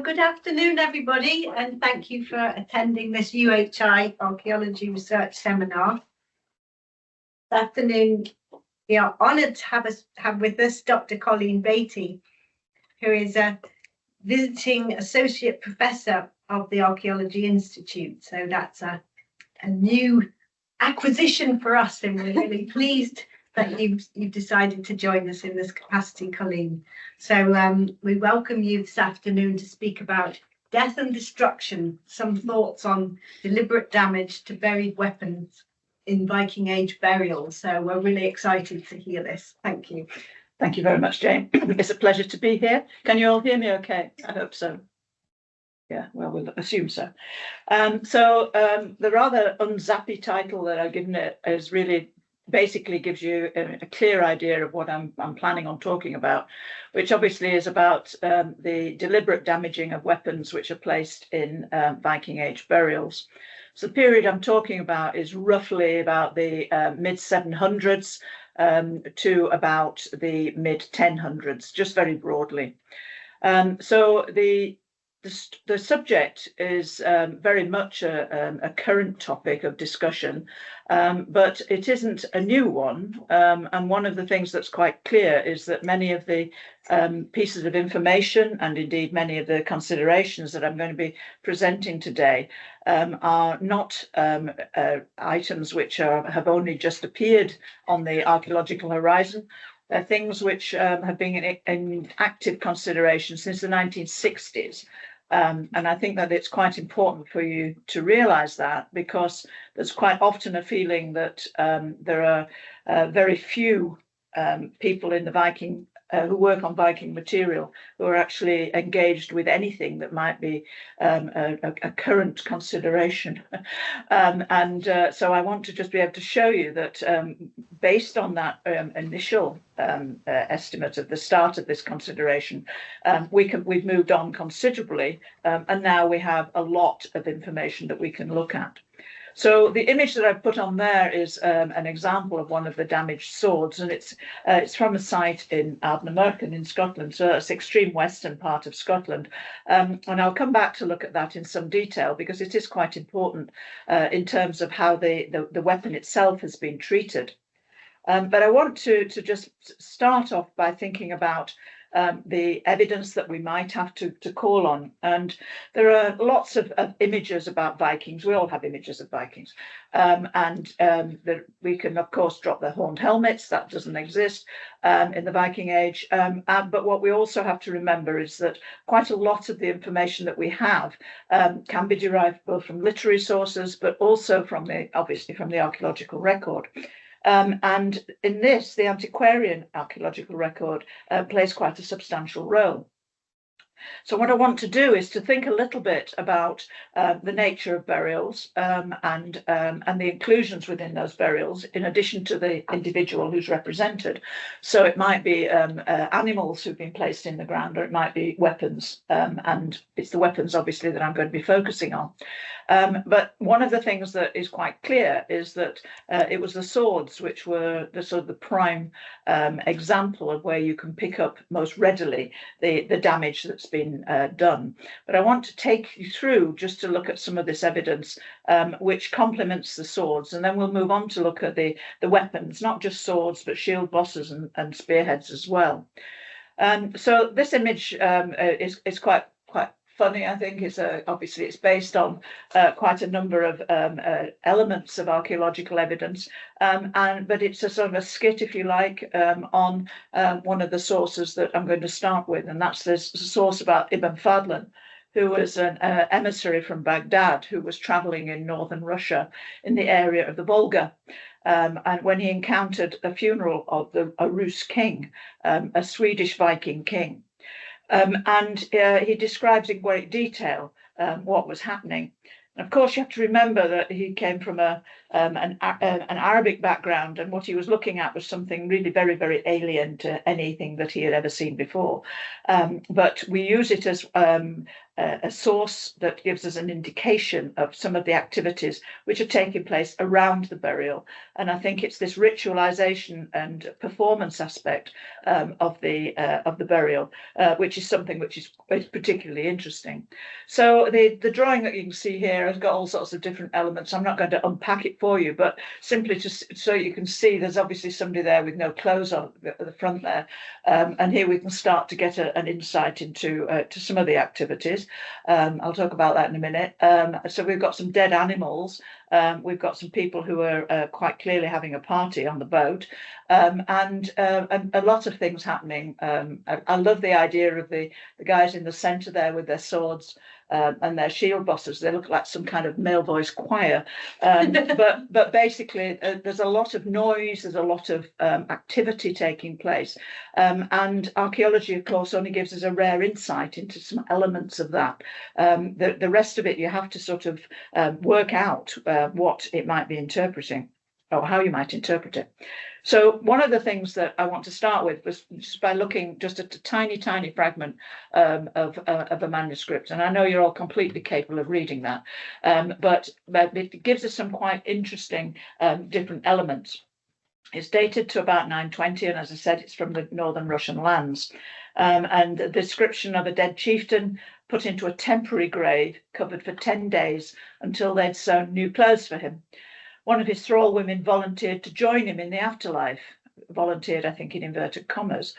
Good afternoon, everybody, and thank you for attending this UHI Archaeology Research Seminar. This afternoon, we are honoured to have with us Dr Colleen Batey, who is a visiting Associate Professor of the Archaeology Institute. So that's a new acquisition for us, and we're really pleased that you've decided to join us in this capacity, Colleen. So we welcome you this afternoon to speak about death and destruction, some thoughts on deliberate damage to buried weapons in Viking Age burials. So we're really excited to hear this. Thank you. Thank you very much, Jane. It's a pleasure to be here. Can you all hear me okay? I hope so. Yeah, well, we'll assume so. The rather unzappy title that I've given it is really basically gives you a clear idea of what I'm planning on talking about, which obviously is about the deliberate damaging of weapons which are placed in Viking Age burials. So the period I'm talking about is roughly about the mid-700s to about the mid-1000s, just very broadly. So the subject is very much a current topic of discussion, but it isn't a new one. And one of the things that's quite clear is that many of the pieces of information and indeed many of the considerations that I'm going to be presenting today are not items which have only just appeared on the archaeological horizon. They're things which have been in active consideration since the 1960s. And I think that it's quite important for you to realise that, because there's quite often a feeling that there are very few people in the Viking who work on Viking material who are actually engaged with anything that might be a current consideration. So I want to just be able to show you that based on that initial estimate at the start of this consideration, we've moved on considerably, and now we have a lot of information that we can look at. So the image that I've put on there is an example of one of the damaged swords, and it's from a site in Ardnamurchan in Scotland, so that's the extreme western part of Scotland. And I'll come back to look at that in some detail, because it is quite important in terms of how the weapon itself has been treated. But I want to just start off by thinking about the evidence that we might have to call on. And there are lots of images about Vikings. We all have images of Vikings. We can, of course, drop the horned helmets. That doesn't exist in the Viking Age. But what we also have to remember is that quite a lot of the information that we have can be derived both from literary sources, but also obviously from the archaeological record. And in this, the antiquarian archaeological record plays quite a substantial role. So what I want to do is to think a little bit about the nature of burials and the inclusions within those burials, in addition to the individual who's represented. So it might be animals who've been placed in the ground, or it might be weapons, and it's the weapons, obviously, that I'm going to be focusing on. But one of the things that is quite clear is that it was the swords which were the prime example of where you can pick up most readily the damage that's been done. But I want to take you through just to look at some of this evidence which complements the swords, and then we'll move on to look at the weapons, not just swords, but shield bosses and spearheads as well. So this image is quite funny. I think it's obviously it's based on quite a number of elements of archaeological evidence, but it's a sort of a skit, if you like, on one of the sources that I'm going to start with, and that's this source about Ibn Fadlan, who was an emissary from Baghdad who was traveling in northern Russia in the area of the Volga. And when he encountered a funeral of a Rus king, a Swedish Viking king. He describes in great detail what was happening. And of course, you have to remember that he came from a an Arabic background, and what he was looking at was something really very, very alien to anything that he had ever seen before. But we use it as a source that gives us an indication of some of the activities which are taking place around the burial. And I think it's this ritualization and performance aspect of the burial, which is something which is particularly interesting. So the drawing that you can see here has got all sorts of different elements. I'm not going to unpack it for you, but simply so you can see there's obviously somebody there with no clothes on at the front there. And here we can start to get an insight into to some of the activities. I'll talk about that in a minute. So we've got some dead animals. We've got some people who are quite clearly having a party on the boat, and a lot of things happening. I love the idea of the guys in the centre there with their swords and their shield bosses. They look like some kind of male voice choir. But basically, there's a lot of noise. There's a lot of activity taking place, and archaeology, of course, only gives us a rare insight into some elements of that. The rest of it, you have to sort of work out what it might be interpreting, or how you might interpret it. So one of the things that I want to start with was just by looking just at a tiny, tiny fragment of a manuscript. And I know you're all completely capable of reading that, but it gives us some quite interesting different elements. It's dated to about 920, and as I said, it's from the northern Russian lands. And the description of a dead chieftain put into a temporary grave, covered for 10 days until they'd sewn new clothes for him. One of his thrall women volunteered to join him in the afterlife, volunteered, I think, in inverted commas,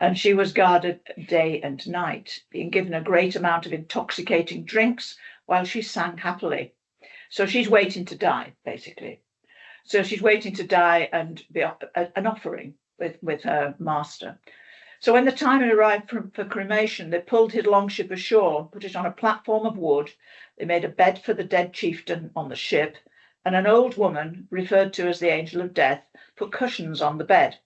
and she was guarded day and night, being given a great amount of intoxicating drinks while she sang happily. So she's waiting to die, basically. So she's waiting to die and be an offering with her master. So when the time had arrived for cremation, they pulled his longship ashore, put it on a platform of wood. They made a bed for the dead chieftain on the ship, and an old woman, referred to as the Angel of Death, put cushions on the bed.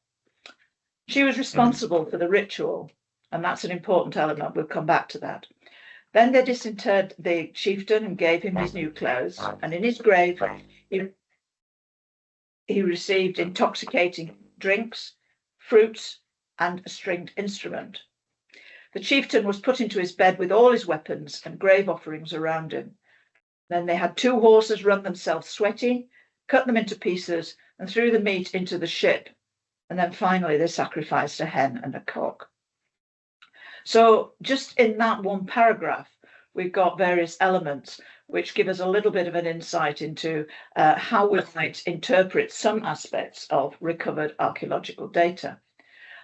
She was responsible for the ritual, and that's an important element. We'll come back to that. Then they disinterred the chieftain and gave him his new clothes, and in his grave he received intoxicating drinks, fruits, and a stringed instrument. The chieftain was put into his bed with all his weapons and grave offerings around him. Then they had 2 horses run themselves sweaty, cut them into pieces, and threw the meat into the ship. And then finally they sacrificed a hen and a cock. So just in that one paragraph, we've got various elements which give us a little bit of an insight into how we might interpret some aspects of recovered archaeological data.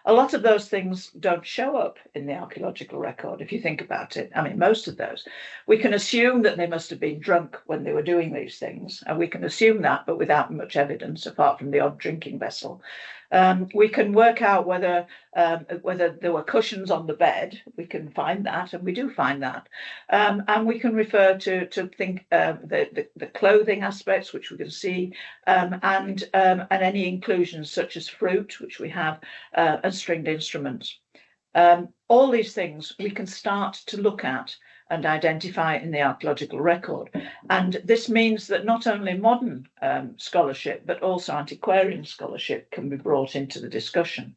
A lot of those things don't show up in the archaeological record, if you think about it. I mean, most of those. We can assume that they must have been drunk when they were doing these things, and we can assume that, but without much evidence, apart from the odd drinking vessel. We can work out whether there were cushions on the bed. We can find that, and we do find that. And we can refer to the clothing aspects, which we can see, and any inclusions such as fruit, which we have, and stringed instruments. All these things we can start to look at and identify in the archaeological record. And this means that not only modern scholarship, but also antiquarian scholarship can be brought into the discussion.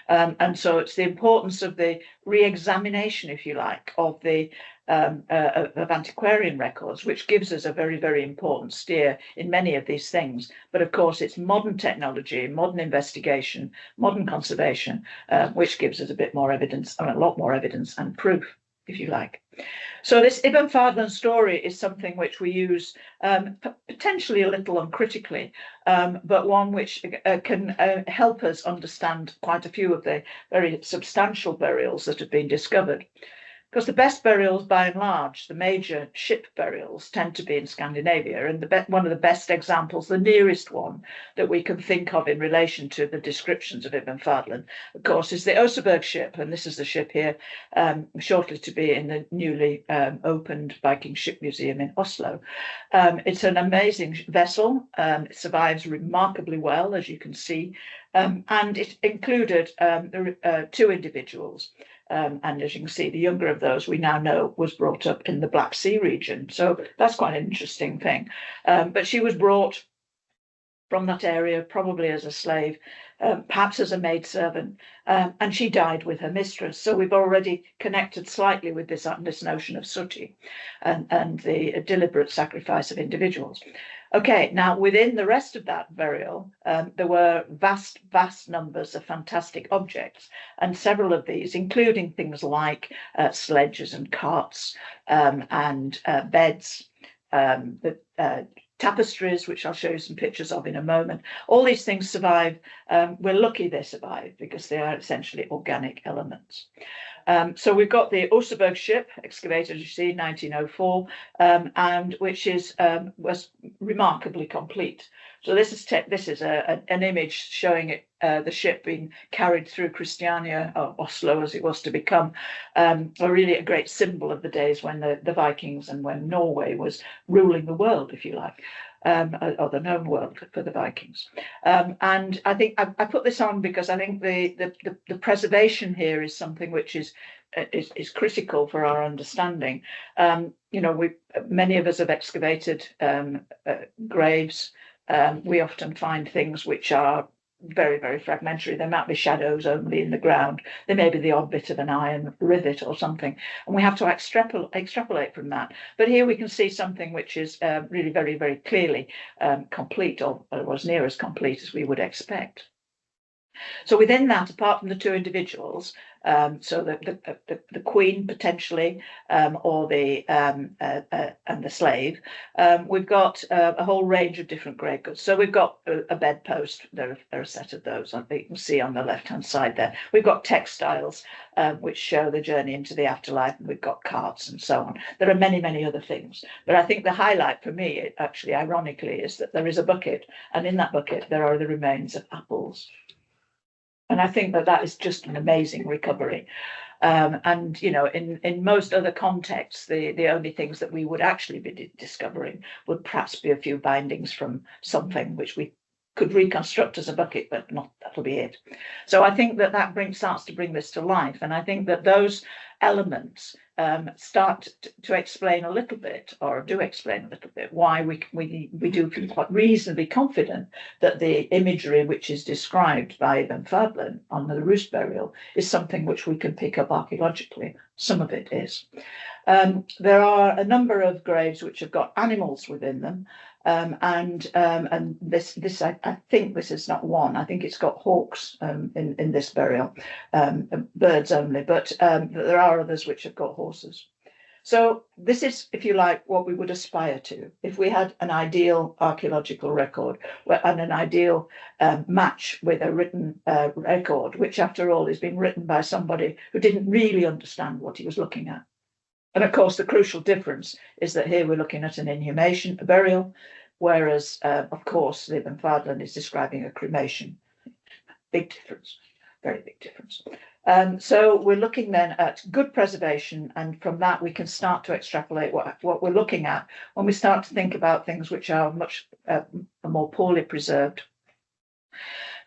And so it's the importance of the re-examination, if you like, of the of antiquarian records, which gives us a very, very important steer in many of these things. But of course, it's modern technology, modern investigation, modern conservation, which gives us a bit more evidence, and a lot more evidence and proof, if you like. So this Ibn Fadlan story is something which we use potentially a little uncritically, but one which can help us understand quite a few of the very substantial burials that have been discovered. Because the best burials, by and large, the major ship burials, tend to be in Scandinavia. And one of the best examples, the nearest one that we can think of in relation to the descriptions of Ibn Fadlan, of course, is the Oseberg ship. And this is the ship here, shortly to be in the newly opened Viking Ship Museum in Oslo. It's an amazing vessel. It survives remarkably well, as you can see. And it included 2 individuals. And as you can see, the younger of those we now know was brought up in the Black Sea region. So that's quite an interesting thing. But she was brought from that area, probably as a slave, perhaps as a maidservant, and she died with her mistress. So we've already connected slightly with this notion of suti and the deliberate sacrifice of individuals. Okay, now within the rest of that burial, there were vast numbers of fantastic objects, and several of these, including things like sledges and carts and beds, the tapestries, which I'll show you some pictures of in a moment. All these things survive. We're lucky they survive because they are essentially organic elements. So we've got the Oseberg ship excavated, as you see, 1904, and which was remarkably complete. So this is an image showing it, the ship being carried through Christiania, or Oslo as it was to become, really a great symbol of the days when the Vikings and when Norway was ruling the world, if you like. Or the known world for the Vikings. And I think I put this on because I think the preservation here is something which is critical for our understanding. Many of us have excavated graves. We often find things which are very, very fragmentary. There might be shadows only in the ground. There may be the odd bit of an iron rivet or something, and we have to extrapolate from that. But here we can see something which is really very, very clearly complete, or as near as complete as we would expect. So within that, apart from the two individuals, so the queen potentially, or and the slave, we've got a whole range of different grave goods. So we've got a bedpost. There are a set of those that you can see on the left-hand side there. We've got textiles, which show the journey into the afterlife, and we've got carts and so on. There are many, many other things. But I think the highlight for me, actually, ironically, is that there is a bucket, and in that bucket there are the remains of apples. And I think that is just an amazing recovery. And, in most other contexts, the only things that we would actually be discovering would perhaps be a few bindings from something which we could reconstruct as a bucket, but that'll be it. So I think that starts to bring this to life. And I think that those elements start to explain a little bit, or do explain a little bit, why we do feel quite reasonably confident that the imagery which is described by Ibn Fadlan on the Rus burial is something which we can pick up archaeologically. Some of it is. There are a number of graves which have got animals within them. And this I think this is not one. I think it's got hawks in this burial, birds only, but there are others which have got horses. So this is, if you like, what we would aspire to if we had an ideal archaeological record and an ideal match with a written record, which after all has been written by somebody who didn't really understand what he was looking at. And of course, the crucial difference is that here we're looking at an inhumation, a burial, whereas, of course, Ibn Fadlan is describing a cremation. Big difference, very big difference. So we're looking then at good preservation, and from that we can start to extrapolate what we're looking at when we start to think about things which are much more poorly preserved.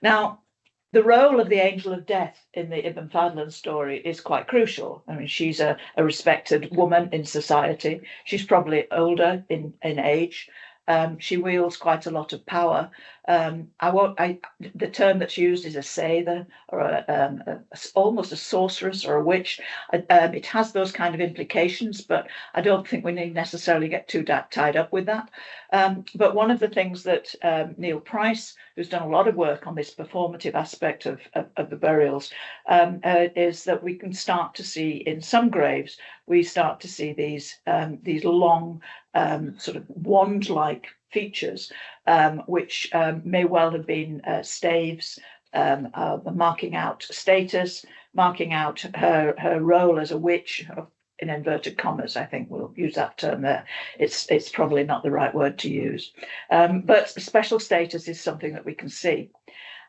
Now, the role of the angel of death in the Ibn Fadlan story is quite crucial. I mean, she's a respected woman in society. She's probably older in age. She wields quite a lot of power. The term that's used is a seither, or almost a sorceress or a witch. It has those kind of implications, but I don't think we need necessarily get too tied up with that. But one of the things that Neil Price, who's done a lot of work on this performative aspect of the burials, is that we can start to see in some graves, we start to see these long sort of wand-like features, which may well have been staves, marking out status, marking out her role as a witch, in inverted commas. I think we'll use that term there. It's probably not the right word to use, but special status is something that we can see.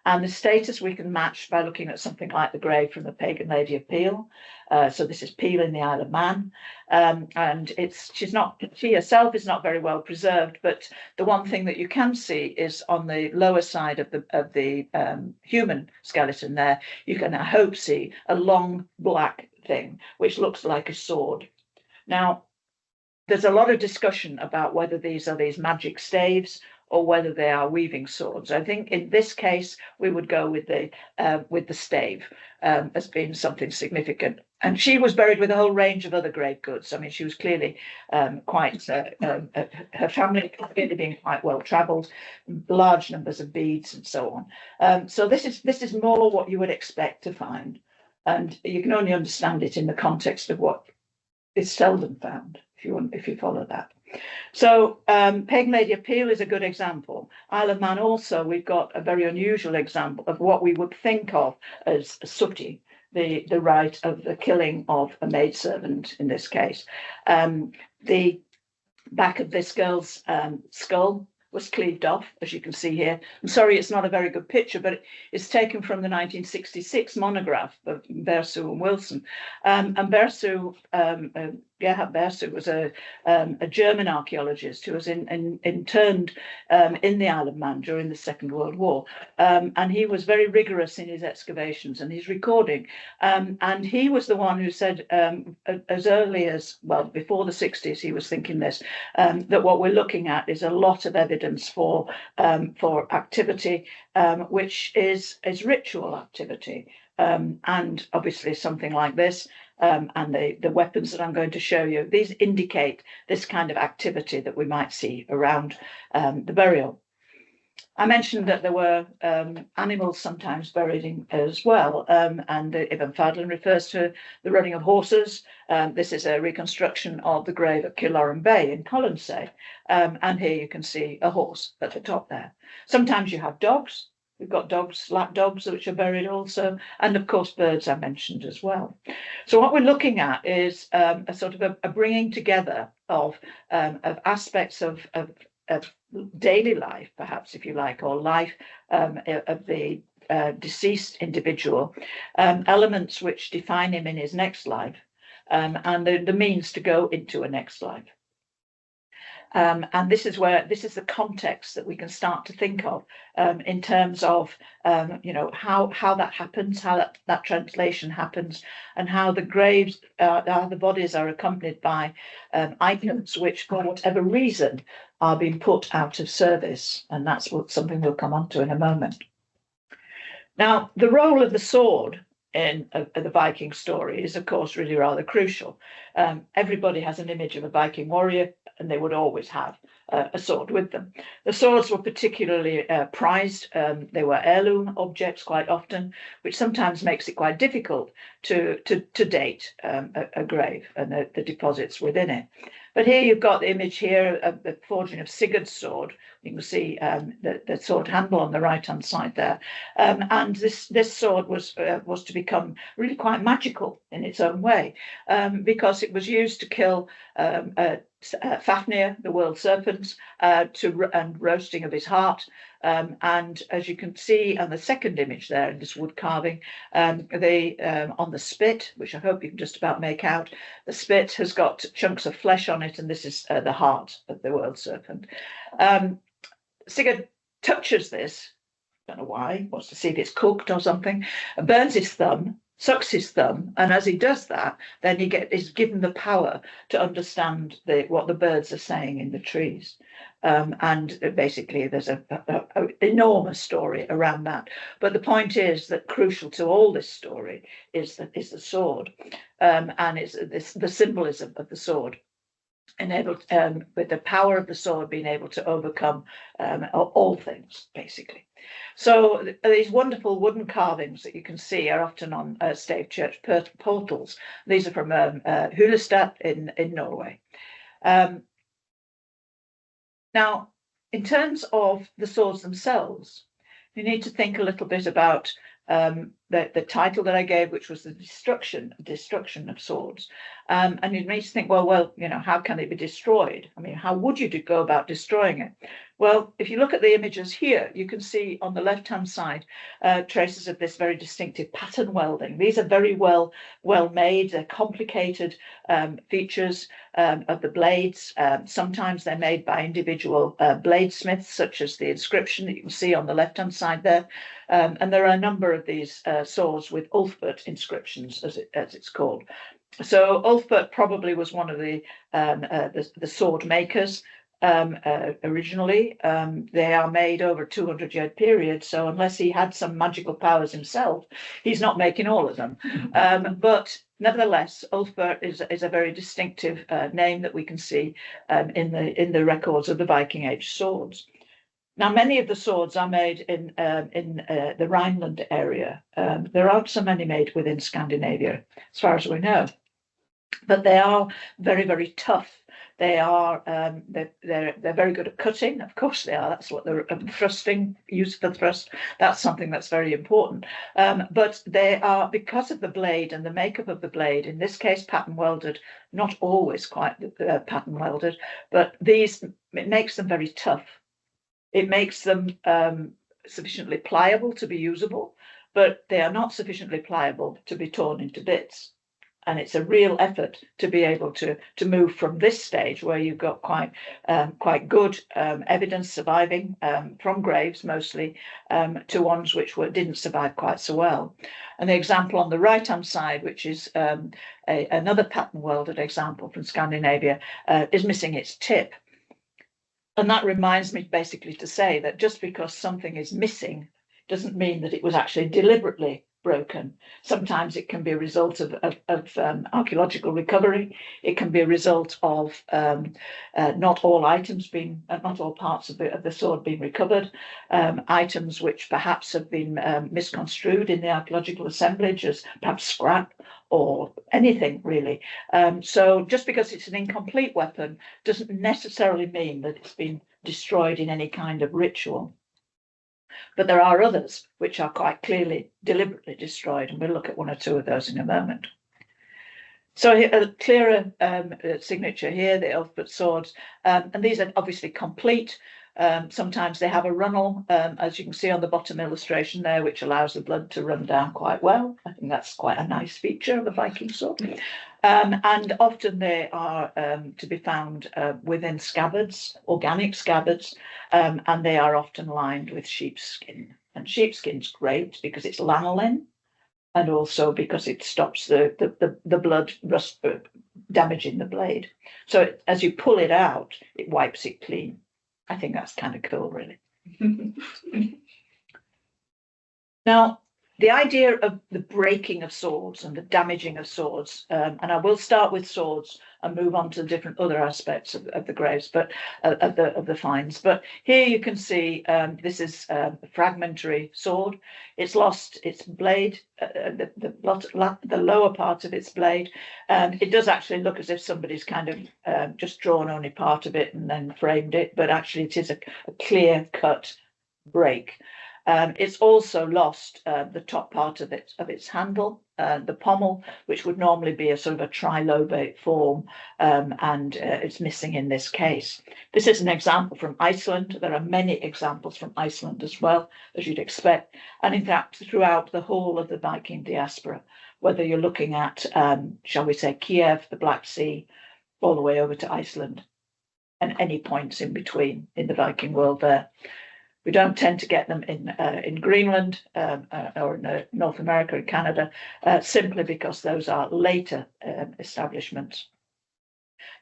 And the status we can match by looking at something like the grave from the pagan lady of Peel. So this is Peel in the Isle of Man, and she herself is not very well preserved. But the one thing that you can see is on the lower side of the human skeleton there, you can, I hope, see a long black thing which looks like a sword. Now, there's a lot of discussion about whether these are magic staves or whether they are weaving swords. I think in this case we would go with the stave as being something significant. And she was buried with a whole range of other grave goods. I mean, she was clearly quite, her family clearly being quite well travelled, large numbers of beads and so on. So this is more what you would expect to find. And you can only understand it in the context of what is seldom found, if you follow that. So Pagan Lady Appeal is a good example. Isle of Man also, we've got a very unusual example of what we would think of as sooty, the rite of the killing of a maidservant in this case. The back of this girl's skull was cleaved off, as you can see here. I'm sorry, it's not a very good picture, but it's taken from the 1966 monograph of Bersu and Wilson. And Bersu, Gerhard Bersu was a German archaeologist who was interned in the Isle of Man during the Second World War. And he was very rigorous in his excavations and his recording. And he was the one who said, as early as, well, before the 60s, he was thinking this, that what we're looking at is a lot of evidence for activity, which is ritual activity. And obviously something like this, and the weapons that I'm going to show you, these indicate this kind of activity that we might see around the burial. I mentioned that there were animals sometimes buried in as well, and Ibn Fadlan refers to the running of horses. This is a reconstruction of the grave at Killorren Bay in Colonsay, and here you can see a horse at the top there. Sometimes you have dogs. We've got dogs, lap dogs, which are buried also, and of course birds I mentioned as well. So what we're looking at is a sort of a bringing together of aspects of daily life, perhaps, if you like, or life of the deceased individual, elements which define him in his next life, and the means to go into a next life. And this is the context that we can start to think of in terms of how that happens, how that translation happens, and how the graves, how the bodies are accompanied by items which, for whatever reason, are being put out of service. And that's something we'll come on to in a moment. Now, the role of the sword in the Viking story is, of course, really rather crucial. Everybody has an image of a Viking warrior, and they would always have a sword with them. The swords were particularly prized. They were heirloom objects quite often, which sometimes makes it quite difficult to date a grave and the deposits within it. But here you've got the image here of the forging of Sigurd's sword. You can see the sword handle on the right-hand side there. And this sword was to become really quite magical in its own way, because it was used to kill Fafnir, the world serpent, and roasting of his heart. And as you can see on the second image there in this wood carving, on the spit, which I hope you can just about make out, the spit has got chunks of flesh on it, and this is the heart of the world serpent. Sigurd touches this, don't know why, wants to see if it's cooked or something, burns his thumb, sucks his thumb, and as he does that, then is given the power to understand what the birds are saying in the trees. And basically there's an enormous story around that. But the point is that crucial to all this story is the sword, and it's the symbolism of the sword, enabled with the power of the sword being able to overcome all things, basically. So these wonderful wooden carvings that you can see are often on stave church portals. These are from Hulestad in Norway. Now, in terms of the swords themselves, you need to think a little bit about the title that I gave, which was the destruction of swords. And you need to think, well, how can they be destroyed? I mean, how would you go about destroying it? Well, if you look at the images here, you can see on the left-hand side traces of this very distinctive pattern welding. These are very well made. They're complicated features of the blades. Sometimes they're made by individual bladesmiths, such as the inscription that you can see on the left-hand side there. And there are a number of these swords with Ulfbert inscriptions, as it's called. So Ulfbert probably was one of the sword makers. originally. They are made over a 200-year period, so unless he had some magical powers himself, he's not making all of them. But nevertheless, Ulfber is a very distinctive name that we can see in the records of the Viking Age swords. Now, many of the swords are made in the Rhineland area. There aren't so many made within Scandinavia, as far as we know, but they are very, very tough. They are they're very good at cutting. Of course they are. That's what they're thrusting, use for thrust. That's something that's very important. But they are, because of the blade and the makeup of the blade, in this case pattern welded, not always quite pattern welded, but it makes them very tough. It makes them sufficiently pliable to be usable, but they are not sufficiently pliable to be torn into bits. And it's a real effort to be able to move from this stage where you've got quite good evidence surviving from graves mostly to ones which didn't survive quite so well. And the example on the right-hand side, which is another pattern welded example from Scandinavia, is missing its tip. And that reminds me basically to say that just because something is missing doesn't mean that it was actually deliberately broken. Sometimes it can be a result of archaeological recovery. It can be a result of not all items being, not all parts of the sword being recovered, items which perhaps have been misconstrued in the archaeological assemblage as perhaps scrap or anything really. So just because it's an incomplete weapon doesn't necessarily mean that it's been destroyed in any kind of ritual. But there are others which are quite clearly deliberately destroyed, and we'll look at one or two of those in a moment. So a clearer signature here, the Ulfber swords, and these are obviously complete. Sometimes they have a runnel, as you can see on the bottom illustration there, which allows the blood to run down quite well. I think that's quite a nice feature of a Viking sword. And often they are to be found within scabbards, organic scabbards, and they are often lined with sheepskin. And sheepskin's great because it's lanolin, and also because it stops the blood rust damaging the blade. So as you pull it out, it wipes it clean. I think that's kind of cool, really. Now, the idea of the breaking of swords and the damaging of swords, and I will start with swords and move on to different other aspects of the graves, but of the finds. But here you can see this is a fragmentary sword. It's lost its blade, the lower part of its blade. It does actually look as if somebody's kind of just drawn only part of it and then framed it, but actually it is a clear cut break. It's also lost the top part of its handle, the pommel, which would normally be a sort of a trilobate form, and it's missing in this case. This is an example from Iceland. There are many examples from Iceland as well, as you'd expect, and in fact throughout the whole of the Viking diaspora, whether you're looking at, shall we say, Kiev, the Black Sea, all the way over to Iceland, and any points in between in the Viking world there. We don't tend to get them in Greenland or in North America and Canada, simply because those are later establishments.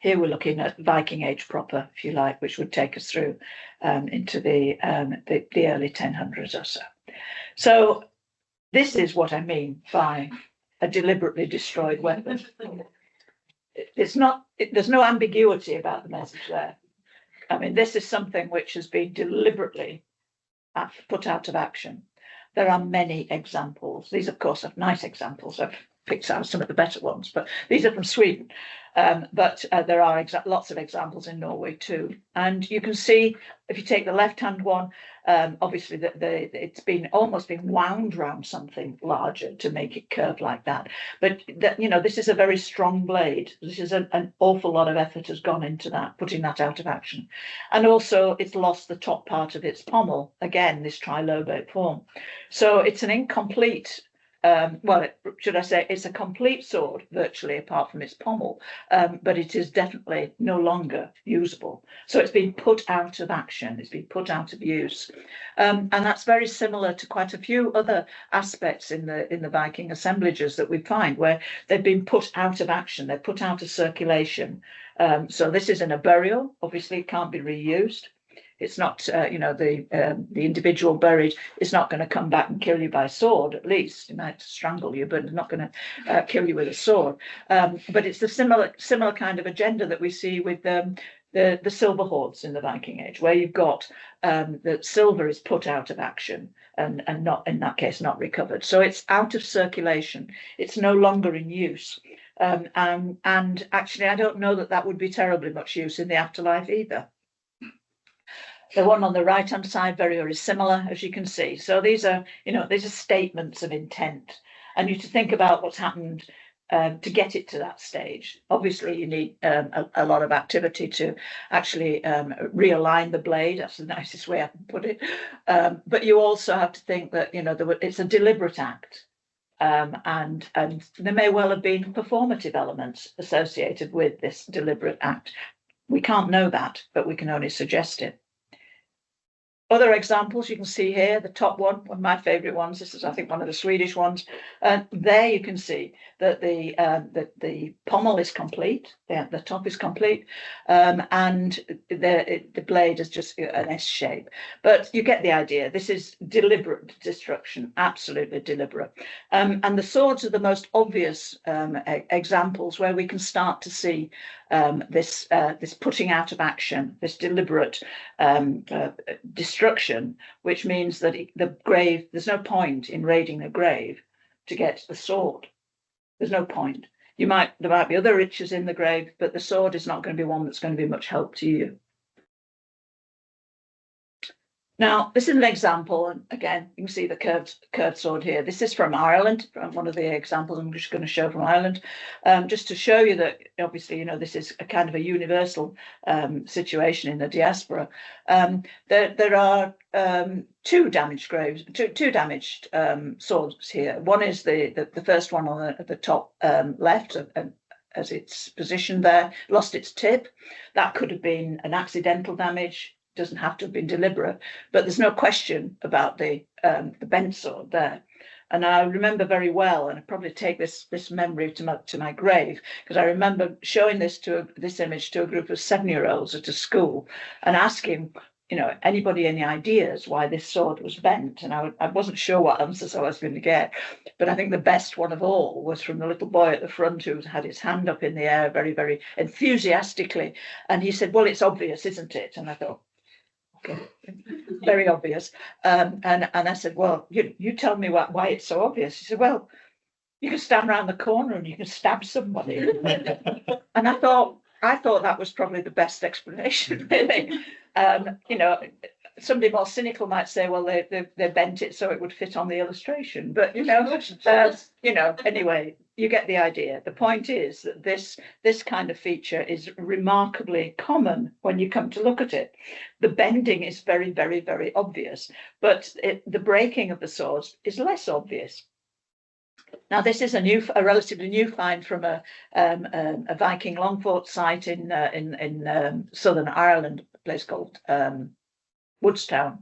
Here we're looking at Viking Age proper, if you like, which would take us through into the early 1000s or so. So this is what I mean by a deliberately destroyed weapon. There's no ambiguity about the message there. I mean, this is something which has been deliberately put out of action. There are many examples. These, of course, are nice examples. I've picked out some of the better ones, but these are from Sweden. But there are lots of examples in Norway too. And you can see, if you take the left-hand one, obviously it's almost been wound around something larger to make it curve like that. But this is a very strong blade. This is an awful lot of effort has gone into that, putting that out of action. And also it's lost the top part of its pommel, again, this trilobate form. So it's an incomplete should I say, it's a complete sword, virtually, apart from its pommel, but it is definitely no longer usable. So it's been put out of action, it's been put out of use. And that's very similar to quite a few other aspects in the Viking assemblages that we find, where they've been put out of action, they're put out of circulation. So this is in a burial, obviously it can't be reused. It's not, the individual buried is not going to come back and kill you by sword. At least it might strangle you, but it's not going to kill you with a sword. But it's the similar kind of agenda that we see with the silver hoards in the Viking Age, where you've got that silver is put out of action and not, in that case, not recovered. So it's out of circulation. It's no longer in use. And actually, I don't know that would be terribly much use in the afterlife either. The one on the right-hand side, very, very similar, as you can see. So these are statements of intent. And you to think about what's happened to get it to that stage. Obviously, you need a lot of activity to actually realign the blade. That's the nicest way I can put it. But you also have to think that, it's a deliberate act. And there may well have been performative elements associated with this deliberate act. We can't know that, but we can only suggest it. Other examples you can see here, the top one of my favourite ones, this is, I think, one of the Swedish ones. There you can see that the pommel is complete, the top is complete, and the blade is just an S shape. But you get the idea. This is deliberate destruction, absolutely deliberate. And the swords are the most obvious examples where we can start to see this putting out of action, this deliberate destruction, which means that the grave, there's no point in raiding the grave to get the sword. There's no point. There might be other riches in the grave, but the sword is not going to be one that's going to be much help to you. Now, this is an example, and again, you can see the curved sword here. This is from Ireland, from one of the examples I'm just going to show from Ireland, just to show you that, obviously, this is a kind of a universal situation in the diaspora. There are two damaged graves, two damaged swords here. One is the first one on the top left, as it's positioned there, lost its tip. That could have been an accidental damage. Doesn't have to have been deliberate, but there's no question about the bent sword there. And I remember very well, and I probably take this memory to my grave, because I remember showing this image to a group of 7-year-olds at a school and asking, anybody any ideas why this sword was bent? And I wasn't sure what answers I was going to get, but I think the best one of all was from the little boy at the front who had his hand up in the air very, very enthusiastically, and he said, "Well, it's obvious, isn't it?" And I thought, very obvious. And I said, "Well, you tell me why it's so obvious." He said, "Well, you can stand around the corner and you can stab somebody." And I thought that was probably the best explanation, really. Somebody more cynical might say, "Well, they bent it so it would fit on the illustration." But anyway, you get the idea. The point is that this kind of feature is remarkably common when you come to look at it. The bending is very, very, very obvious, but the breaking of the swords is less obvious. Now, this is a relatively new find from a Viking longfort site in southern Ireland, a place called Woodstown,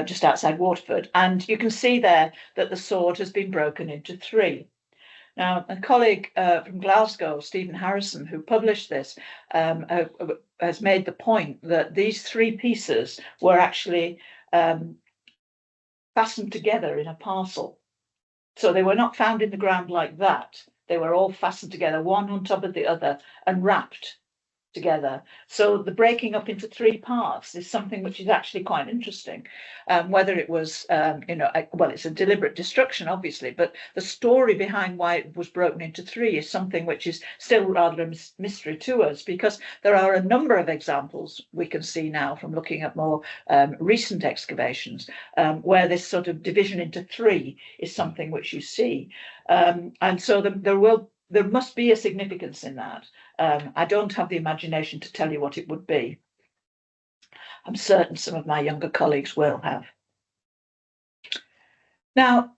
just outside Waterford, and you can see there that the sword has been broken into 3. Now, a colleague from Glasgow, Stephen Harrison, who published this, has made the point that these 3 pieces were actually fastened together in a parcel. So they were not found in the ground like that. They were all fastened together, one on top of the other, and wrapped together. So the breaking up into 3 parts is something which is actually quite interesting. Whether it was, well, it's a deliberate destruction, obviously, but the story behind why it was broken into 3 is something which is still rather a mystery to us, because there are a number of examples we can see now from looking at more recent excavations where this sort of division into 3 is something which you see. And so there must be a significance in that. I don't have the imagination to tell you what it would be. I'm certain some of my younger colleagues will have. Now,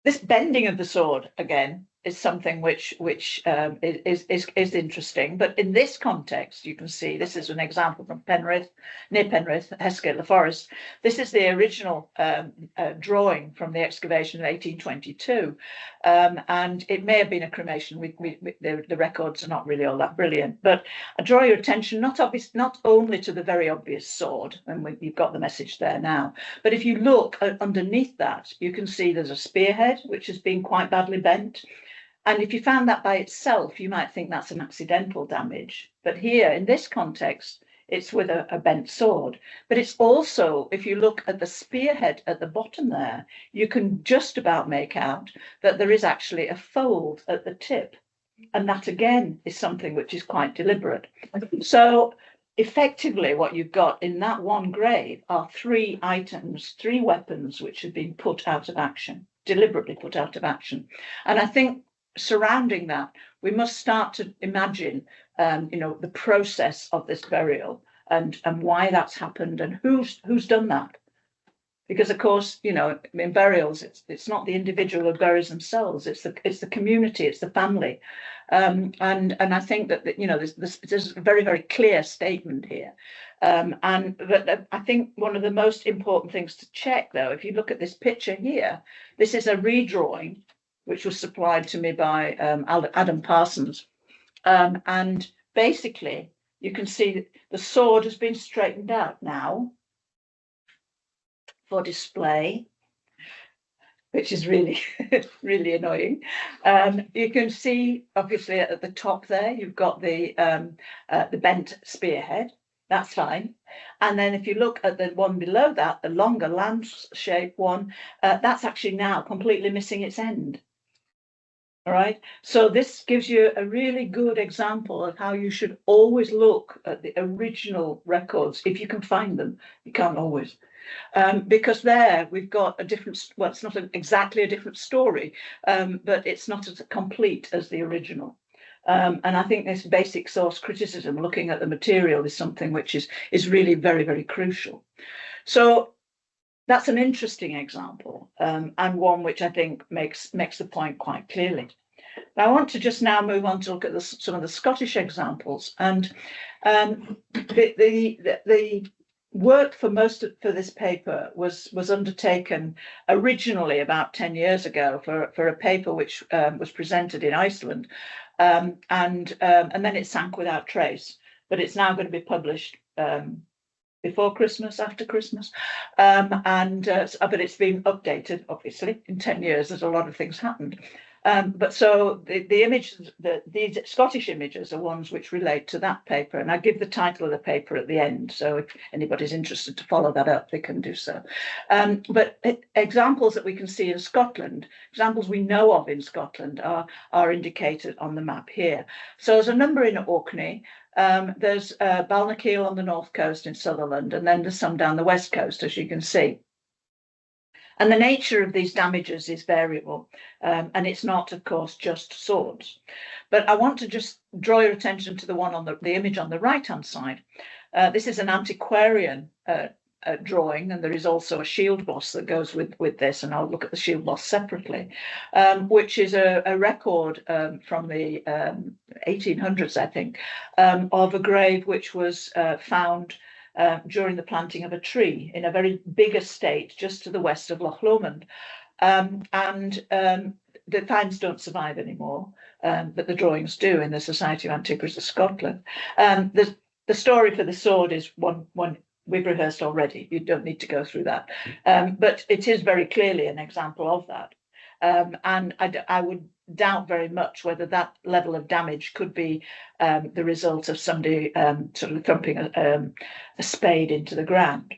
This bending of the sword again is something which is interesting. But in this context, you can see this is an example from Penrith, near Penrith, Heskett, the Forest. This is the original drawing from the excavation in 1822, and it may have been a cremation. The records are not really all that brilliant, but I draw your attention not only to the very obvious sword, and you've got the message there now, but if you look underneath that, you can see there's a spearhead which has been quite badly bent. And if you found that by itself, you might think that's an accidental damage. But here, in this context, it's with a bent sword. But it's also, if you look at the spearhead at the bottom there, you can just about make out that there is actually a fold at the tip. And that, again, is something which is quite deliberate. So effectively, what you've got in that one grave are three items, three weapons, which have been put out of action, deliberately put out of action. And I think surrounding that, we must start to imagine, the process of this burial and why that's happened and who's done that. Because of course, in burials, it's not the individual who buries themselves; it's the community, it's the family, and I think that there's a very, very clear statement here, but I think one of the most important things to check, though, if you look at this picture here, this is a redrawing which was supplied to me by Adam Parsons. And basically, you can see that the sword has been straightened out now for display, which is really, really annoying. You can see, obviously, at the top there, you've got the bent spearhead. That's fine. And then if you look at the one below that, the longer lance-shaped one, that's actually now completely missing its end. All right, so this gives you a really good example of how you should always look at the original records if you can find them. You can't always, because there we've got a different, well, it's not exactly a different story, but it's not as complete as the original. And I think this basic source criticism, looking at the material, is something which is really very, very crucial. So that's an interesting example, and one which I think makes the point quite clearly. Now, I want to just now move on to look at some of the Scottish examples, and the work for this paper was undertaken originally about 10 years ago for a paper which was presented in Iceland, and then it sank without trace. But it's now going to be published before Christmas, after Christmas, but it's been updated, obviously. In 10 years, there's a lot of things happened. But so the images, these Scottish images are ones which relate to that paper, and I give the title of the paper at the end, so if anybody's interested to follow that up, they can do so. But examples that we can see in Scotland, examples we know of in Scotland, are indicated on the map here. So there's a number in Orkney. There's Balnakeil on the north coast in Sutherland, and then there's some down the west coast, as you can see. And the nature of these damages is variable, and it's not, of course, just swords. But I want to just draw your attention to the one on the image on the right-hand side. This is an antiquarian drawing, and there is also a shield boss that goes with this, and I'll look at the shield boss separately, which is a record from the 1800s, I think, of a grave which was found during the planting of a tree in a very big estate just to the west of Loch Lomond. The finds don't survive anymore, but the drawings do in the Society of Antiquaries of Scotland. The story for the sword is one we've rehearsed already. You don't need to go through that. But it is very clearly an example of that. And I would doubt very much whether that level of damage could be the result of somebody sort of thumping a spade into the ground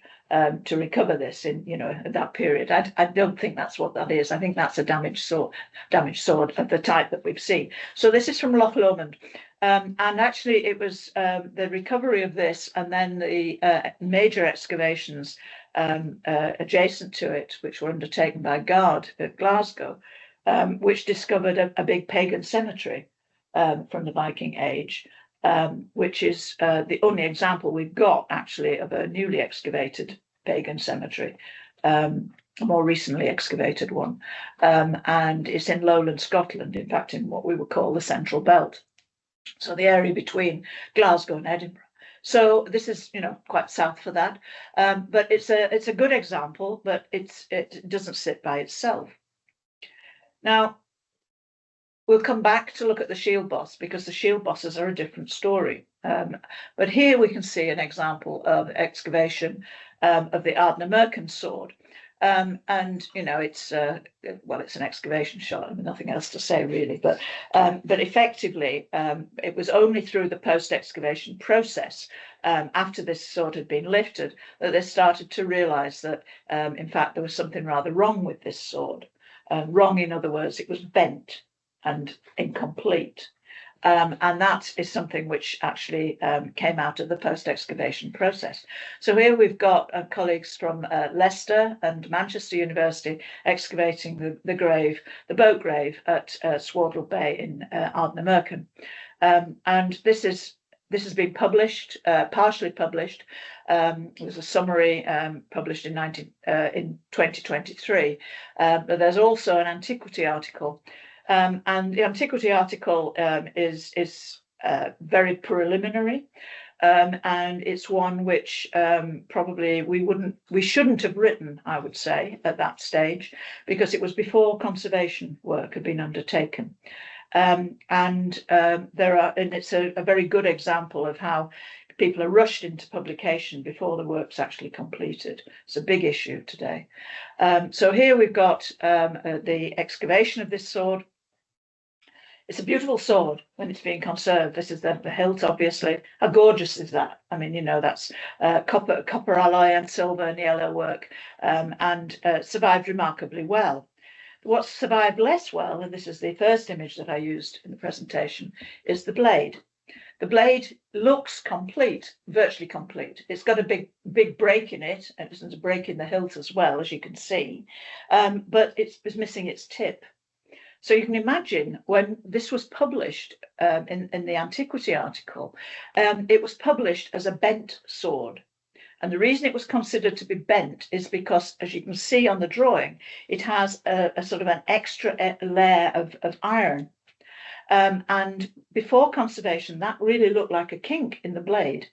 to recover this in at that period. I don't think that's what that is. I think that's a damaged sword of the type that we've seen. So this is from Loch Lomond. And actually it was the recovery of this and then the major excavations adjacent to it, which were undertaken by Gard at Glasgow, which discovered a big pagan cemetery from the Viking Age, which is the only example we've got actually of a newly excavated pagan cemetery. a more recently excavated one, and it's in lowland Scotland, in fact, in what we would call the Central Belt, so the area between Glasgow and Edinburgh. So this is, quite south for that, but it's a good example, but it doesn't sit by itself. Now, we'll come back to look at the shield boss, because the shield bosses are a different story. But here we can see an example of excavation of the Ardnamurchan sword. And it's it's an excavation shot. I mean, nothing else to say really. But effectively, it was only through the post-excavation process, after this sword had been lifted, that they started to realise that, in fact, there was something rather wrong with this sword. Wrong, in other words, it was bent and incomplete. And that is something which actually came out of the post-excavation process. So here we've got colleagues from Leicester and Manchester University excavating the boat grave at Swaddle Bay in Ardnamurchan. And this has been published, partially published. There's a summary published in 2023. But there's also an antiquity article. And the antiquity article is very preliminary, and it's one which probably we shouldn't have written, I would say, at that stage, because it was before conservation work had been undertaken. And it's a very good example of how people are rushed into publication before the work's actually completed. It's a big issue today. So here we've got the excavation of this sword. It's a beautiful sword when it's being conserved. This is the hilt, obviously. How gorgeous is that? I mean, that's copper alloy and silver and yellow work, and survived remarkably well. What's survived less well, and this is the first image that I used in the presentation, is the blade. The blade looks complete, virtually complete. It's got a big break in it, and there's a break in the hilt as well, as you can see, but it's missing its tip. So you can imagine when this was published in the antiquity article, it was published as a bent sword. And the reason it was considered to be bent is because, as you can see on the drawing, it has a sort of an extra layer of iron. And before conservation, that really looked like a kink in the blade.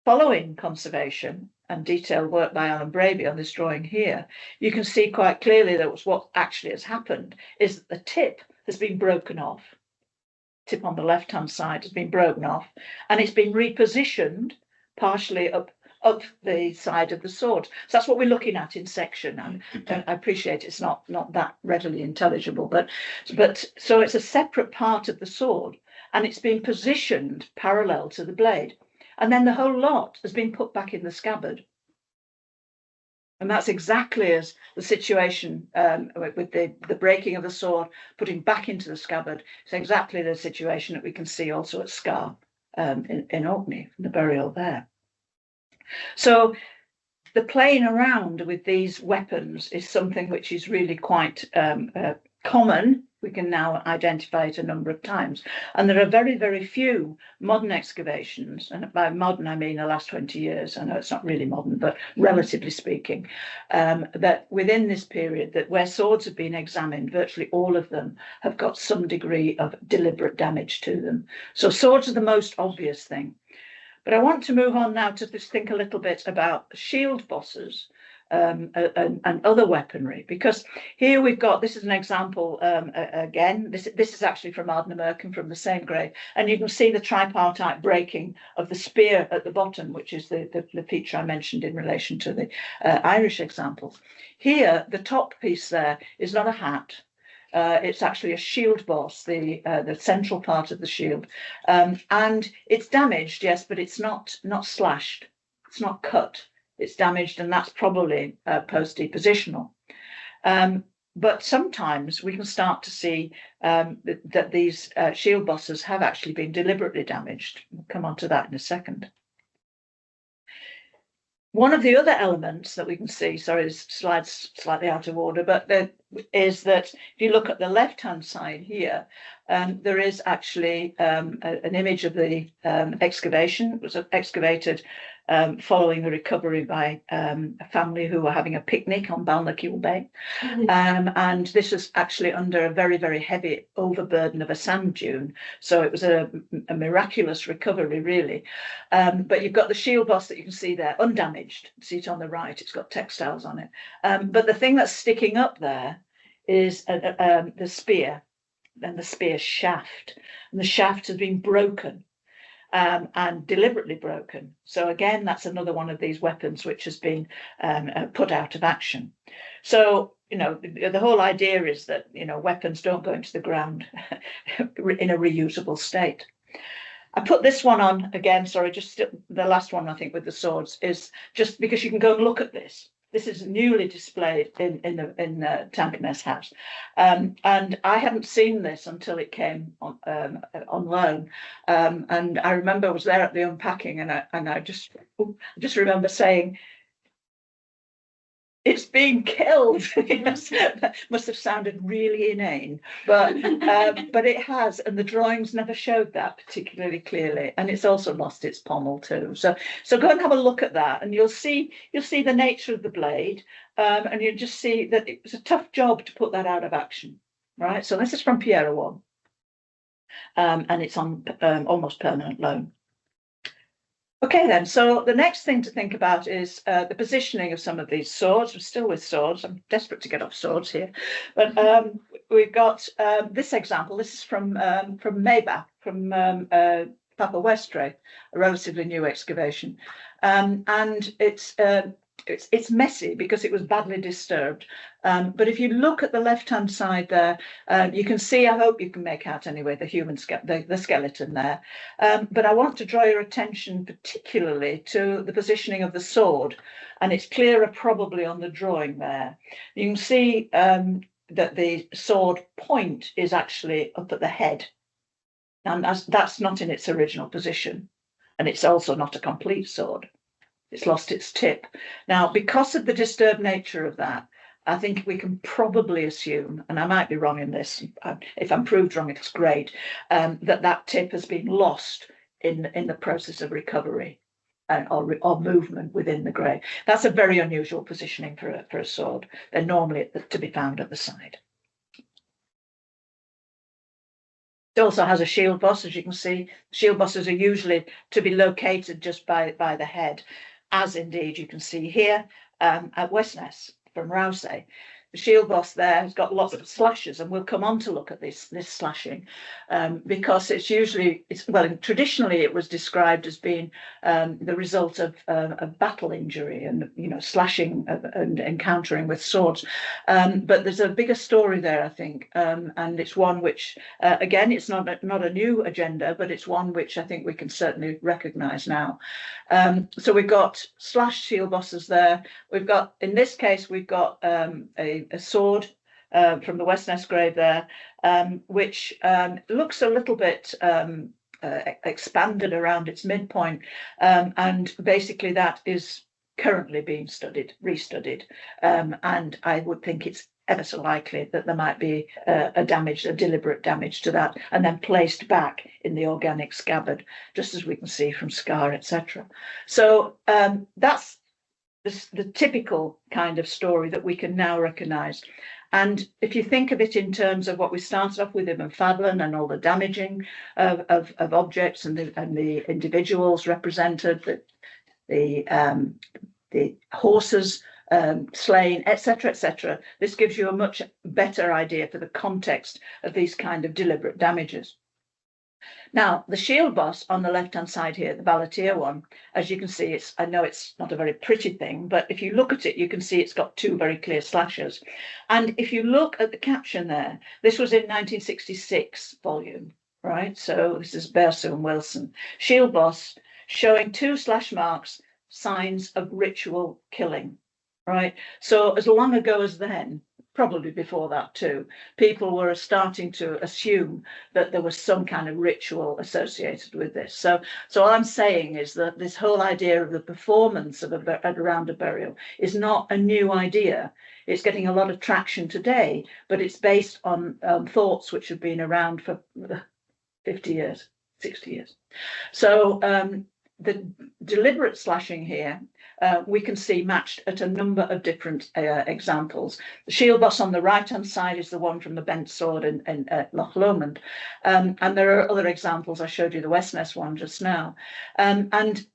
Following conservation and detailed work by Alan Braby on this drawing here, you can see quite clearly that what actually has happened is that the tip has been broken off. Tip on the left-hand side has been broken off, and it's been repositioned partially up the side of the sword. So that's what we're looking at in section. And I appreciate it's not that readily intelligible, but so it's a separate part of the sword, and it's been positioned parallel to the blade. And then the whole lot has been put back in the scabbard. And that's exactly as the situation with the breaking of the sword, putting back into the scabbard. It's exactly the situation that we can see also at Scar in Orkney, the burial there. So the playing around with these weapons is something which is really quite common. We can now identify it a number of times. And there are very, very few modern excavations, and by modern I mean the last 20 years. I know it's not really modern, but relatively speaking, that within this period, that where swords have been examined, virtually all of them have got some degree of deliberate damage to them. So swords are the most obvious thing. But I want to move on now to just think a little bit about shield bosses and other weaponry, because here we've got, this is an example, again, this is actually from Ardnamurchan, from the same grave, and you can see the tripartite breaking of the spear at the bottom, which is the feature I mentioned in relation to the Irish example. Here, the top piece there is not a hat. It's actually a shield boss, the central part of the shield, and it's damaged, yes, but it's not slashed, it's not cut. It's damaged, and that's probably post-depositional. But sometimes we can start to see that these shield bosses have actually been deliberately damaged. We'll come on to that in a second. One of the other elements that we can see, sorry, this slide's slightly out of order, but is that if you look at the left-hand side here, there is actually an image of the excavation. It was excavated following the recovery by a family who were having a picnic on Balnakeil Bay. And this was actually under a very, very heavy overburden of a sand dune. So it was a miraculous recovery, really. But you've got the shield boss that you can see there, undamaged. See it on the right, it's got textiles on it. But the thing that's sticking up there is the spear and the spear shaft. And the shaft has been broken. And deliberately broken. So again, that's another one of these weapons which has been put out of action. So, you know, the whole idea is that, you know, weapons don't go into the ground in a reusable state. I put this one on again, sorry, just the last one, I think, with the swords, is just because you can go and look at this. This is newly displayed in the Tampines House, and I hadn't seen this until it came on loan. And I remember I was there at the unpacking, and I just remember saying, "It's being killed." Yes, that must have sounded really inane, but it has, and the drawings never showed that particularly clearly, and it's also lost its pommel too. So go and have a look at that, and you'll see the nature of the blade, and you'll just see that it was a tough job to put that out of action, right? So this is from Piera 1, and it's on almost permanent loan. Okay, then, so the next thing to think about is the positioning of some of these swords. We're still with swords. I'm desperate to get off swords here. But we've got this example. This is from Maybach, from Papa Westray, a relatively new excavation. And it's messy because it was badly disturbed. But if you look at the left-hand side there, you can see, I hope you can make out anyway, the human the skeleton there. But I want to draw your attention particularly to the positioning of the sword, and it's clearer probably on the drawing there. You can see that the sword point is actually up at the head, and that's not in its original position, and it's also not a complete sword. It's lost its tip. Now, because of the disturbed nature of that, I think we can probably assume, and I might be wrong in this, if I'm proved wrong, it's great, that tip has been lost in the process of recovery or movement within the grave. That's a very unusual positioning for a sword. They're normally to be found at the side. It also has a shield boss, as you can see. Shield bosses are usually to be located just by the head, as indeed you can see here at Westness from Rousay. The shield boss there has got lots of slashes, and we'll come on to look at this slashing because traditionally it was described as being the result of battle injury and, you know, slashing and encountering with swords. But there's a bigger story there, I think, and it's one which, again, it's not a new agenda, but it's one which I think we can certainly recognise now. So we've got slashed shield bosses there. We've got, in this case, we've got a sword from the Westness grave there, which looks a little bit expanded around its midpoint, and basically that is currently being restudied, and I would think it's ever so likely that there might be a deliberate damage to that, and then placed back in the organic scabbard, just as we can see from scar, etc. So that's the typical kind of story that we can now recognise. And if you think of it in terms of what we started off with in Fadlan and all the damaging of objects and the individuals represented, the horses slain, etc., etc., this gives you a much better idea for the context of these kind of deliberate damages. Now, the shield boss on the left-hand side here, the Ballateer one, as you can see, I know it's not a very pretty thing, but if you look at it, you can see it's got two very clear slashes. And if you look at the caption there, this was in 1966 volume, right? So this is Bersu and Wilson. Shield boss showing two slash marks, signs of ritual killing, right? So as long ago as then, probably before that too, people were starting to assume that there was some kind of ritual associated with this. So all I'm saying is that this whole idea of the performance of around a burial is not a new idea. It's getting a lot of traction today, but it's based on thoughts which have been around for 50 years, 60 years. So the deliberate slashing here, we can see matched at a number of different examples. The shield boss on the right-hand side is the one from the bent sword in Loch Lomond. And there are other examples. I showed you the Westness one just now. And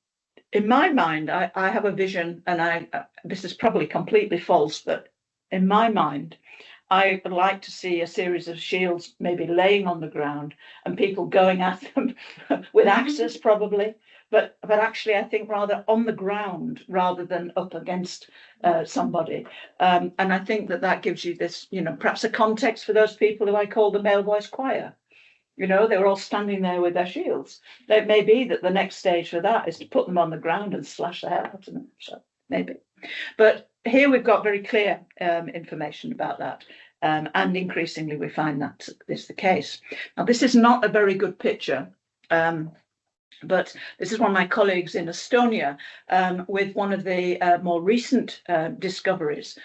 in my mind, I have a vision, and this is probably completely false, but in my mind, I would like to see a series of shields maybe laying on the ground and people going at them with axes probably, but actually I think rather on the ground rather than up against somebody. And I think that gives you this, perhaps a context for those people who I call the male voice choir. They were all standing there with their shields. It may be that the next stage for that is to put them on the ground and slash the hell out of them. So maybe. But here we've got very clear information about that. And increasingly we find that is the case. Now, this is not a very good picture. But this is one of my colleagues in Estonia with one of the more recent discoveries,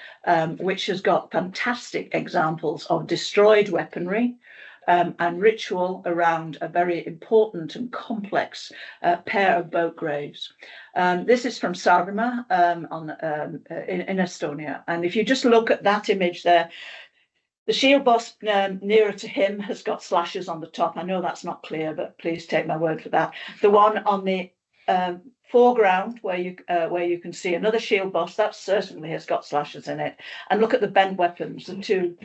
which has got fantastic examples of destroyed weaponry and ritual around a very important and complex pair of boat graves. This is from Saaremaa in Estonia. And if you just look at that image there, the shield boss nearer to him has got slashes on the top. I know that's not clear, but please take my word for that. The one on the foreground where you can see another shield boss, that certainly has got slashes in it. And look at the bent weapons, the two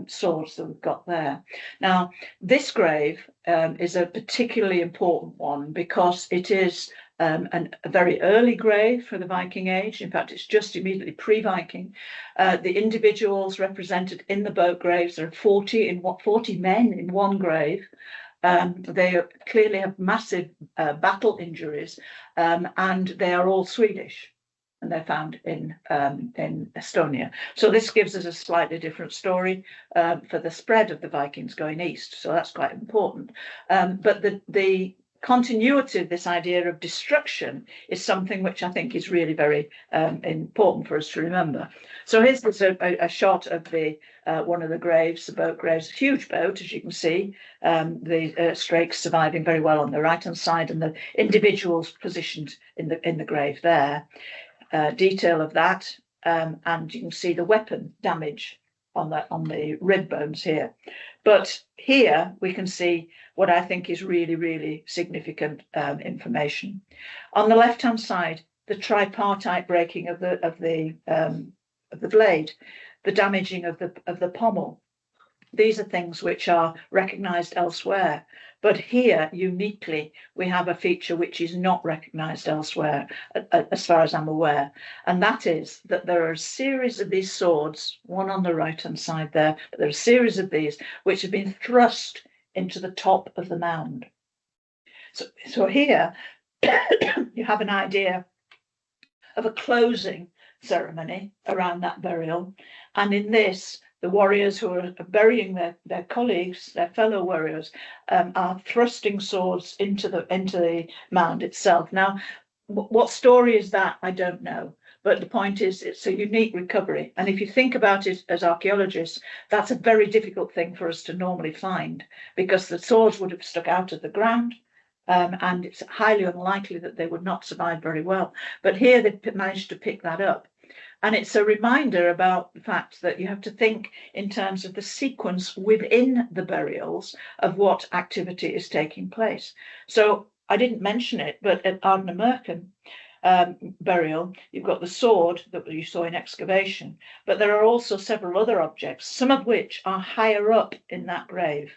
swords that we've got there. Now, this grave is a particularly important one because it is a very early grave for the Viking Age. In fact, it's just immediately pre-Viking. The individuals represented in the boat graves, there are 40 men in one grave. They clearly have massive battle injuries, and they are all Swedish, and they're found in Estonia. So this gives us a slightly different story for the spread of the Vikings going east. So that's quite important. But the continuity of this idea of destruction is something which I think is really very important for us to remember. So here's a shot of one of the graves, the boat graves, a huge boat, as you can see, the strakes surviving very well on the right-hand side, and the individuals positioned in the grave there. Detail of that, and you can see the weapon damage on the rib bones here. But here we can see what I think is really, really significant information. On the left-hand side, the tripartite breaking of the blade, the damaging of the pommel. These are things which are recognised elsewhere. But here, uniquely, we have a feature which is not recognised elsewhere, as far as I'm aware. And that is that there are a series of these swords, one on the right-hand side there, but there are a series of these which have been thrust into the top of the mound. So here, you have an idea of a closing ceremony around that burial. And in this, the warriors who are burying their colleagues, their fellow warriors, are thrusting swords into the mound itself. Now, what story is that? I don't know. But the point is, it's a unique recovery. And if you think about it as archaeologists, that's a very difficult thing for us to normally find, because the swords would have stuck out of the ground. And it's highly unlikely that they would not survive very well. But here they've managed to pick that up. And it's a reminder about the fact that you have to think in terms of the sequence within the burials of what activity is taking place. So I didn't mention it, but at Ardnamurchan burial, you've got the sword that you saw in excavation, but there are also several other objects, some of which are higher up in that grave.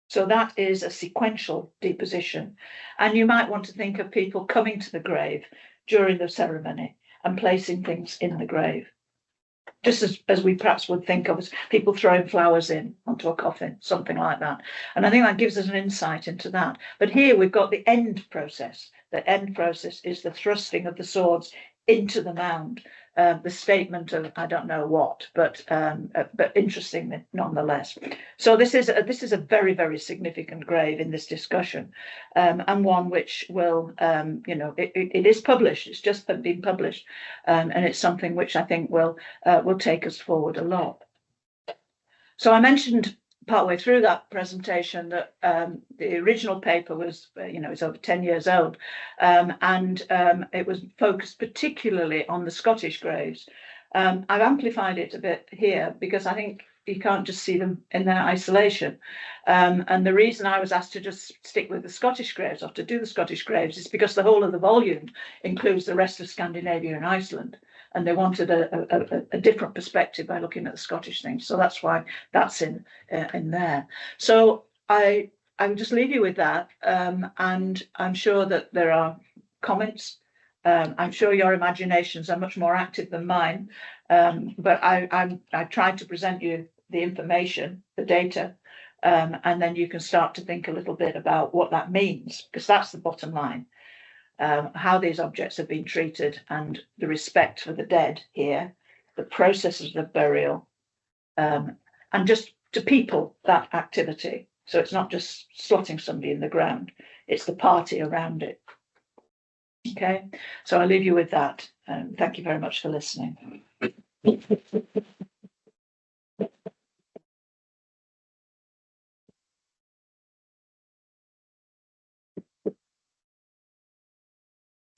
So that is a sequential deposition. And you might want to think of people coming to the grave during the ceremony and placing things in the grave, just as we perhaps would think of as people throwing flowers onto a coffin, something like that. And I think that gives us an insight into that. But here we've got the end process. The end process is the thrusting of the swords into the mound. The statement of I don't know what, but interesting nonetheless. So this is a very, very significant grave in this discussion, and one which will, it is published. It's just been published, and it's something which I think will take us forward a lot. So I mentioned partway through that presentation that the original paper was, it's over 10 years old, and it was focused particularly on the Scottish graves. I've amplified it a bit here because I think you can't just see them in their isolation. And the reason I was asked to just stick with the Scottish graves or to do the Scottish graves is because the whole of the volume includes the rest of Scandinavia and Iceland. And they wanted a different perspective by looking at the Scottish thing. So that's why that's in there. So I will just leave you with that. And I'm sure that there are comments. I'm sure your imaginations are much more active than mine. But I tried to present you the information, the data, and then you can start to think a little bit about what that means, because that's the bottom line. How these objects have been treated and the respect for the dead here, the processes of burial, and just to people that activity. So it's not just slotting somebody in the ground, it's the party around it. Okay, so I'll leave you with that. Thank you very much for listening.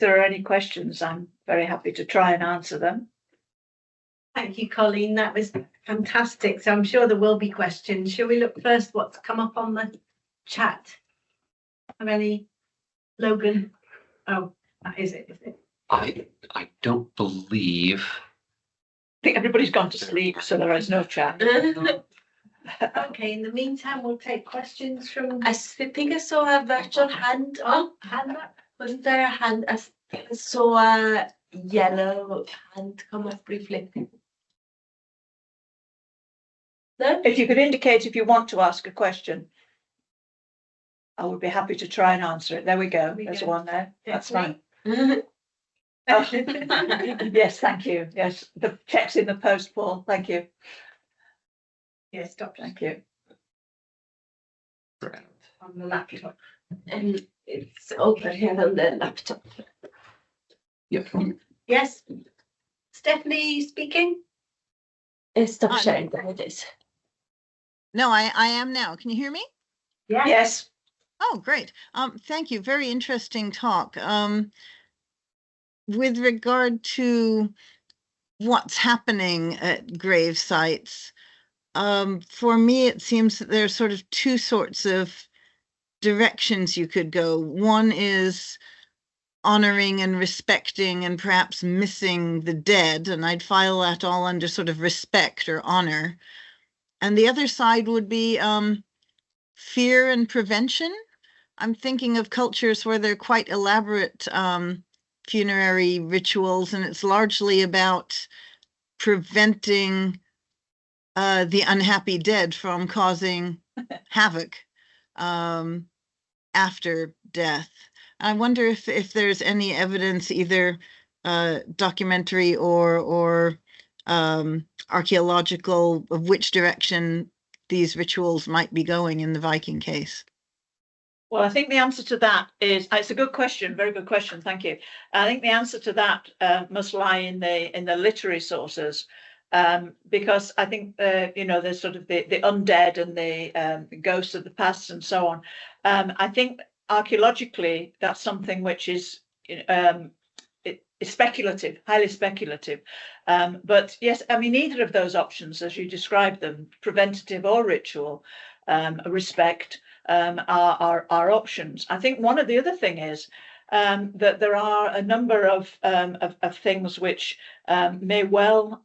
If there are any questions, I'm very happy to try and answer them. Thank you, Colleen. That was fantastic. So I'm sure there will be questions. Shall we look first what's come up on the chat? Have any? Logan? Oh, that is it, is it? I don't believe. I think everybody's gone to sleep, so there is no chat. Okay, in the meantime, we'll take questions from. I think I saw a virtual hand up. Hand up. Wasn't there a hand? I saw a yellow hand come up briefly. No? If you could indicate if you want to ask a question, I would be happy to try and answer it. There we go. There's one there. That's fine. Oh. Yes, thank you. Yes, the check's in the post, Paul. Thank you. Yes, Doctor. Thank you. On the laptop. And it's over here on the laptop. Yep. Yes. Stephanie speaking. Stop sharing. There it is. No, I am now. Can you hear me? Yes. Oh, great. Thank you. Very interesting talk. With regard to what's happening at grave sites, for me, it seems that there are sort of two sorts of directions you could go. One is honoring and respecting and perhaps missing the dead, and I'd file that all under sort of respect or honor. And the other side would be fear and prevention. I'm thinking of cultures where they're quite elaborate funerary rituals, and it's largely about preventing the unhappy dead from causing havoc after death. I wonder if there's any evidence, either documentary or archaeological, of which direction these rituals might be going in the Viking case. Well, I think the answer to that is, it's a good question, very good question, thank you. I think the answer to that must lie in the literary sources, because I think there's sort of the undead and the ghosts of the past and so on. I think archaeologically that's something which is speculative, highly speculative. But yes, I mean, either of those options, as you described them, preventative or ritual, respect, are options. I think one of the other thing is that there are a number of things which may well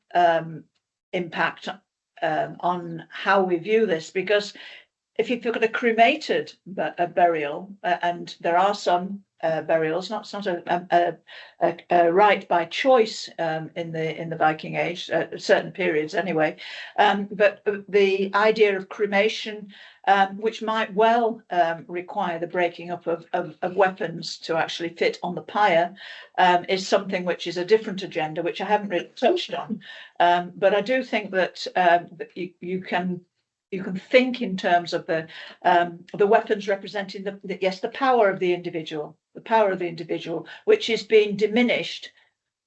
impact on how we view this, because if you've got a cremated burial, and there are some burials. It's not a right by choice in the Viking Age, certain periods anyway. But the idea of cremation, which might well require the breaking up of weapons to actually fit on the pyre, is something which is a different agenda, which I haven't really touched on. But I do think that you can think in terms of the weapons representing the power of the individual, which is being diminished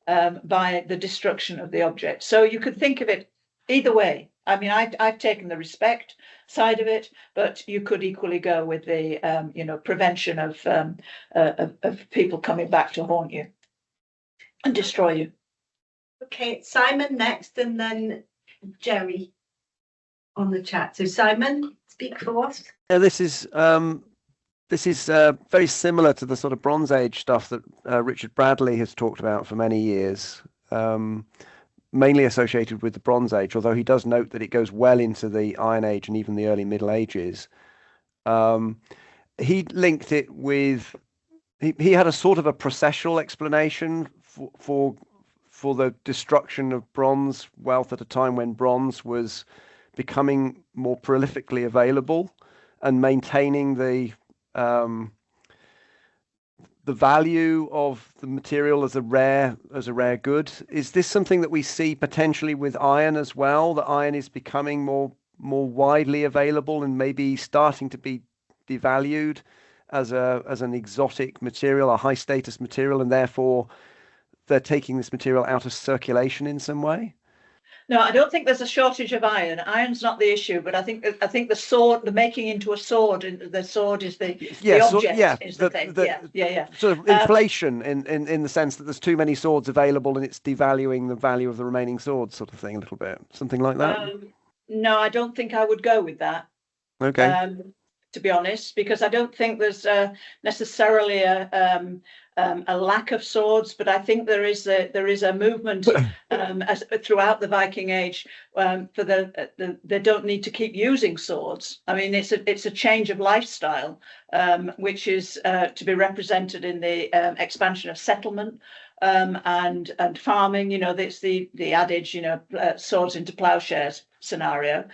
by the destruction of the object. So you could think of it either way. I mean, I've taken the respect side of it, but you could equally go with the prevention of people coming back to haunt you and destroy you. Okay, Simon next, and then Jerry on the chat. So Simon, speak for us. Yeah, this is very similar to the sort of Bronze Age stuff that Richard Bradley has talked about for many years, mainly associated with the Bronze Age, although he does note that it goes well into the Iron Age and even the early Middle Ages. He linked it with, he had a sort of a processual explanation for the destruction of bronze wealth at a time when bronze was becoming more prolifically available and maintaining the value of the material as a rare good. Is this something that we see potentially with iron as well? That iron is becoming more widely available and maybe starting to be devalued as an exotic material, a high status material, and therefore they're taking this material out of circulation in some way? No, I don't think there's a shortage of iron. Iron's not the issue, but I think the sword, the making into a sword, the sword is the object, is the thing. Yeah. Sort of inflation in the sense that there's too many swords available and it's devaluing the value of the remaining swords, sort of thing, a little bit, something like that. No, I don't think I would go with that. Okay. To be honest, because I don't think there's necessarily a lack of swords, but I think there is a movement throughout the Viking Age for they don't need to keep using swords. I mean, it's a change of lifestyle, which is to be represented in the expansion of settlement and farming. You know, it's the adage, swords into plowshares scenario.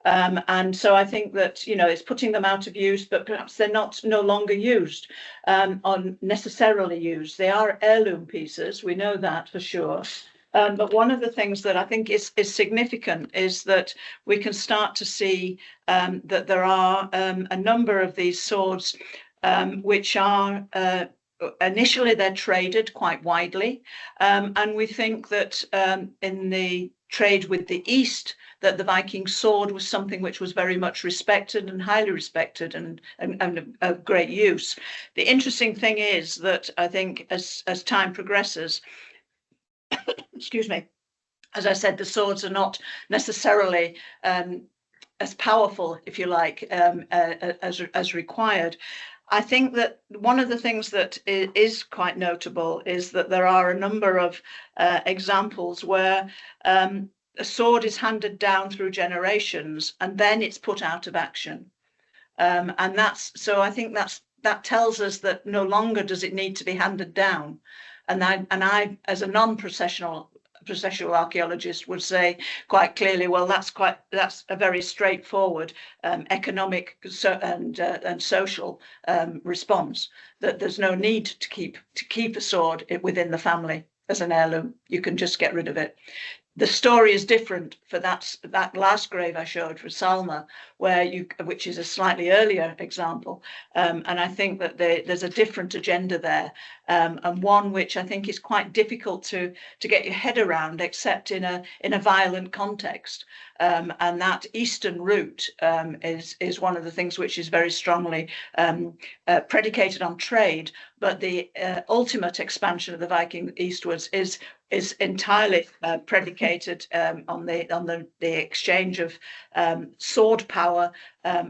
And so I think that, it's putting them out of use, but perhaps they're no longer used or necessarily used. They are heirloom pieces. We know that for sure. But one of the things that I think is significant is that we can start to see that there are a number of these swords which are initially they're traded quite widely. And we think that in the trade with the East, that the Viking sword was something which was very much respected and highly respected and of great use. The interesting thing is that I think as time progresses, excuse me, as I said, the swords are not necessarily as powerful, if you like, as required. I think that one of the things that is quite notable is that there are a number of examples where a sword is handed down through generations and then it's put out of action. And I think that tells us that no longer does it need to be handed down. And I as a non-processional archaeologist would say quite clearly, well, that's a very straightforward economic and social response, that there's no need to keep a sword within the family as an heirloom. You can just get rid of it. The story is different for that last grave I showed for Salma, which is a slightly earlier example, and I think that there's a different agenda there, and one which I think is quite difficult to get your head around, except in a violent context. And that eastern route is one of the things which is very strongly predicated on trade, but the ultimate expansion of the Viking eastwards is entirely predicated on the exchange of sword power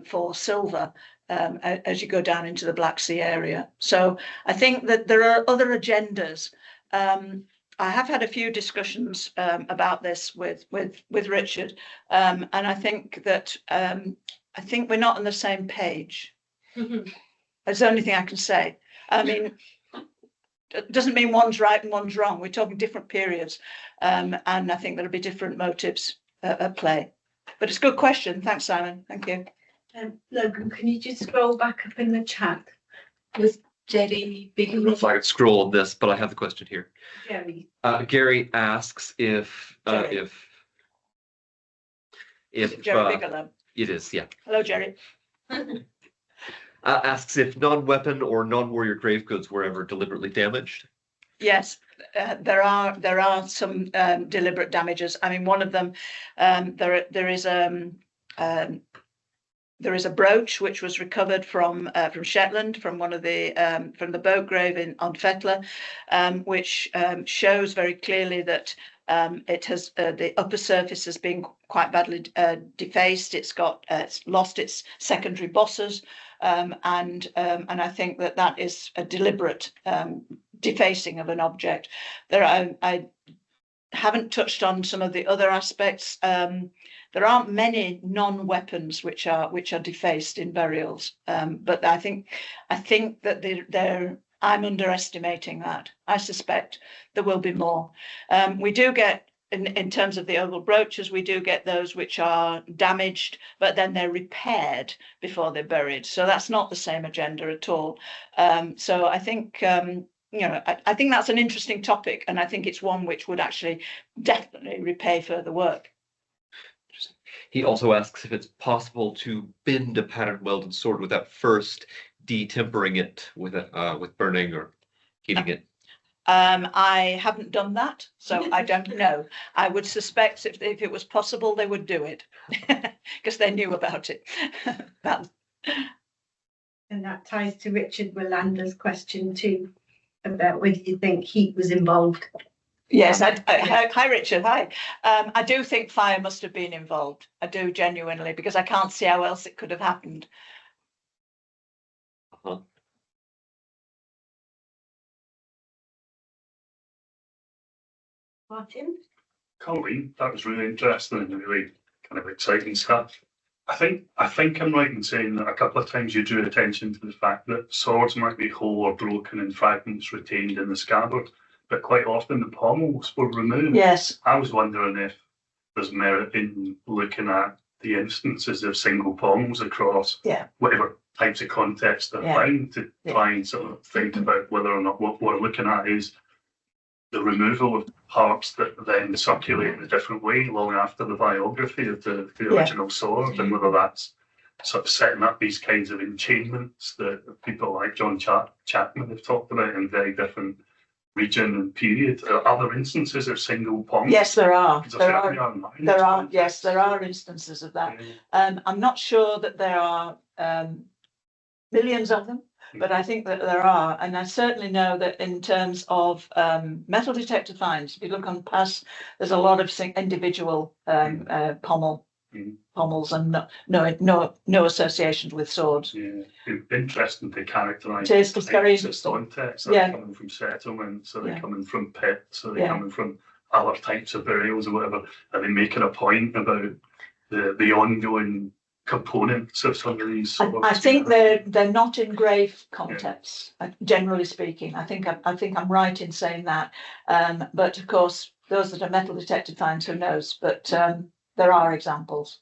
for silver as you go down into the Black Sea area. So I think that there are other agendas. I have had a few discussions about this with Richard, and I think that we're not on the same page. That's the only thing I can say. I mean, It doesn't mean one's right and one's wrong. We're talking different periods. And I think there'll be different motives at play. But it's a good question. Thanks, Simon. Thank you. Logan, can you just scroll back up in the chat? Was Jerry I don't know if I could scroll on this, but I have the question here. Jerry. Gary asks if Jerry. if Jerry Bigelow. it is, yeah. Hello, Jerry. Asks if non-weapon or non-warrior grave goods were ever deliberately damaged. Yes, there are some deliberate damages. I mean, one of them, there is a brooch which was recovered from Shetland, from one of the from the boat grave on Fetler, which shows very clearly that it has the upper surface has been quite badly defaced. It's lost its secondary bosses, and I think that is a deliberate defacing of an object. I haven't touched on some of the other aspects. There aren't many non-weapons which are defaced in burials, but I think that I'm underestimating that. I suspect there will be more. We do get, in terms of the oval brooches, we do get those which are damaged, but then they're repaired before they're buried. So that's not the same agenda at all. So I think, I think that's an interesting topic, and I think it's one which would actually definitely repay further work. He also asks if it's possible to bend a pattern welded sword without first detempering it with burning or heating it. I haven't done that, so I don't know. I would suspect if it was possible, they would do it because they knew about it. And that ties to Richard Willander's question too, about whether you think heat was involved. Yes, hi Richard, hi. I do think fire must have been involved. I do genuinely, because I can't see how else it could have happened. Uh-huh. Martin? Colleen, that was really interesting and really kind of exciting stuff. I think I'm right in saying that a couple of times you drew attention to the fact that swords might be whole or broken and fragments retained in the scabbard, but quite often the pommels were removed. Yes. I was wondering if there's merit in looking at the instances of single pommels across whatever types of context they're found, to try and sort of think about whether or not what we're looking at is the removal of parts that then circulate in a different way long after the biography of the original sword, and whether that's sort of setting up these kinds of enchainments that people like John Chapman have talked about in very different region and period. Are other instances of single pommels? Yes, there are. There are instances of that. I'm not sure that there are millions of them, but I think that there are, and I certainly know that in terms of metal detector finds, if you look on past, there's a lot of individual pommels and no associations with swords. Yeah, it's interesting to characterise. It's very context. Are they coming from settlements? Are they coming from pits? Are they coming from other types of burials or whatever? Are they making a point about the ongoing components of some of these swords? I think they're not in grave contexts, generally speaking. I think I'm right in saying that. But of course, those that are metal detected finds, who knows? But there are examples.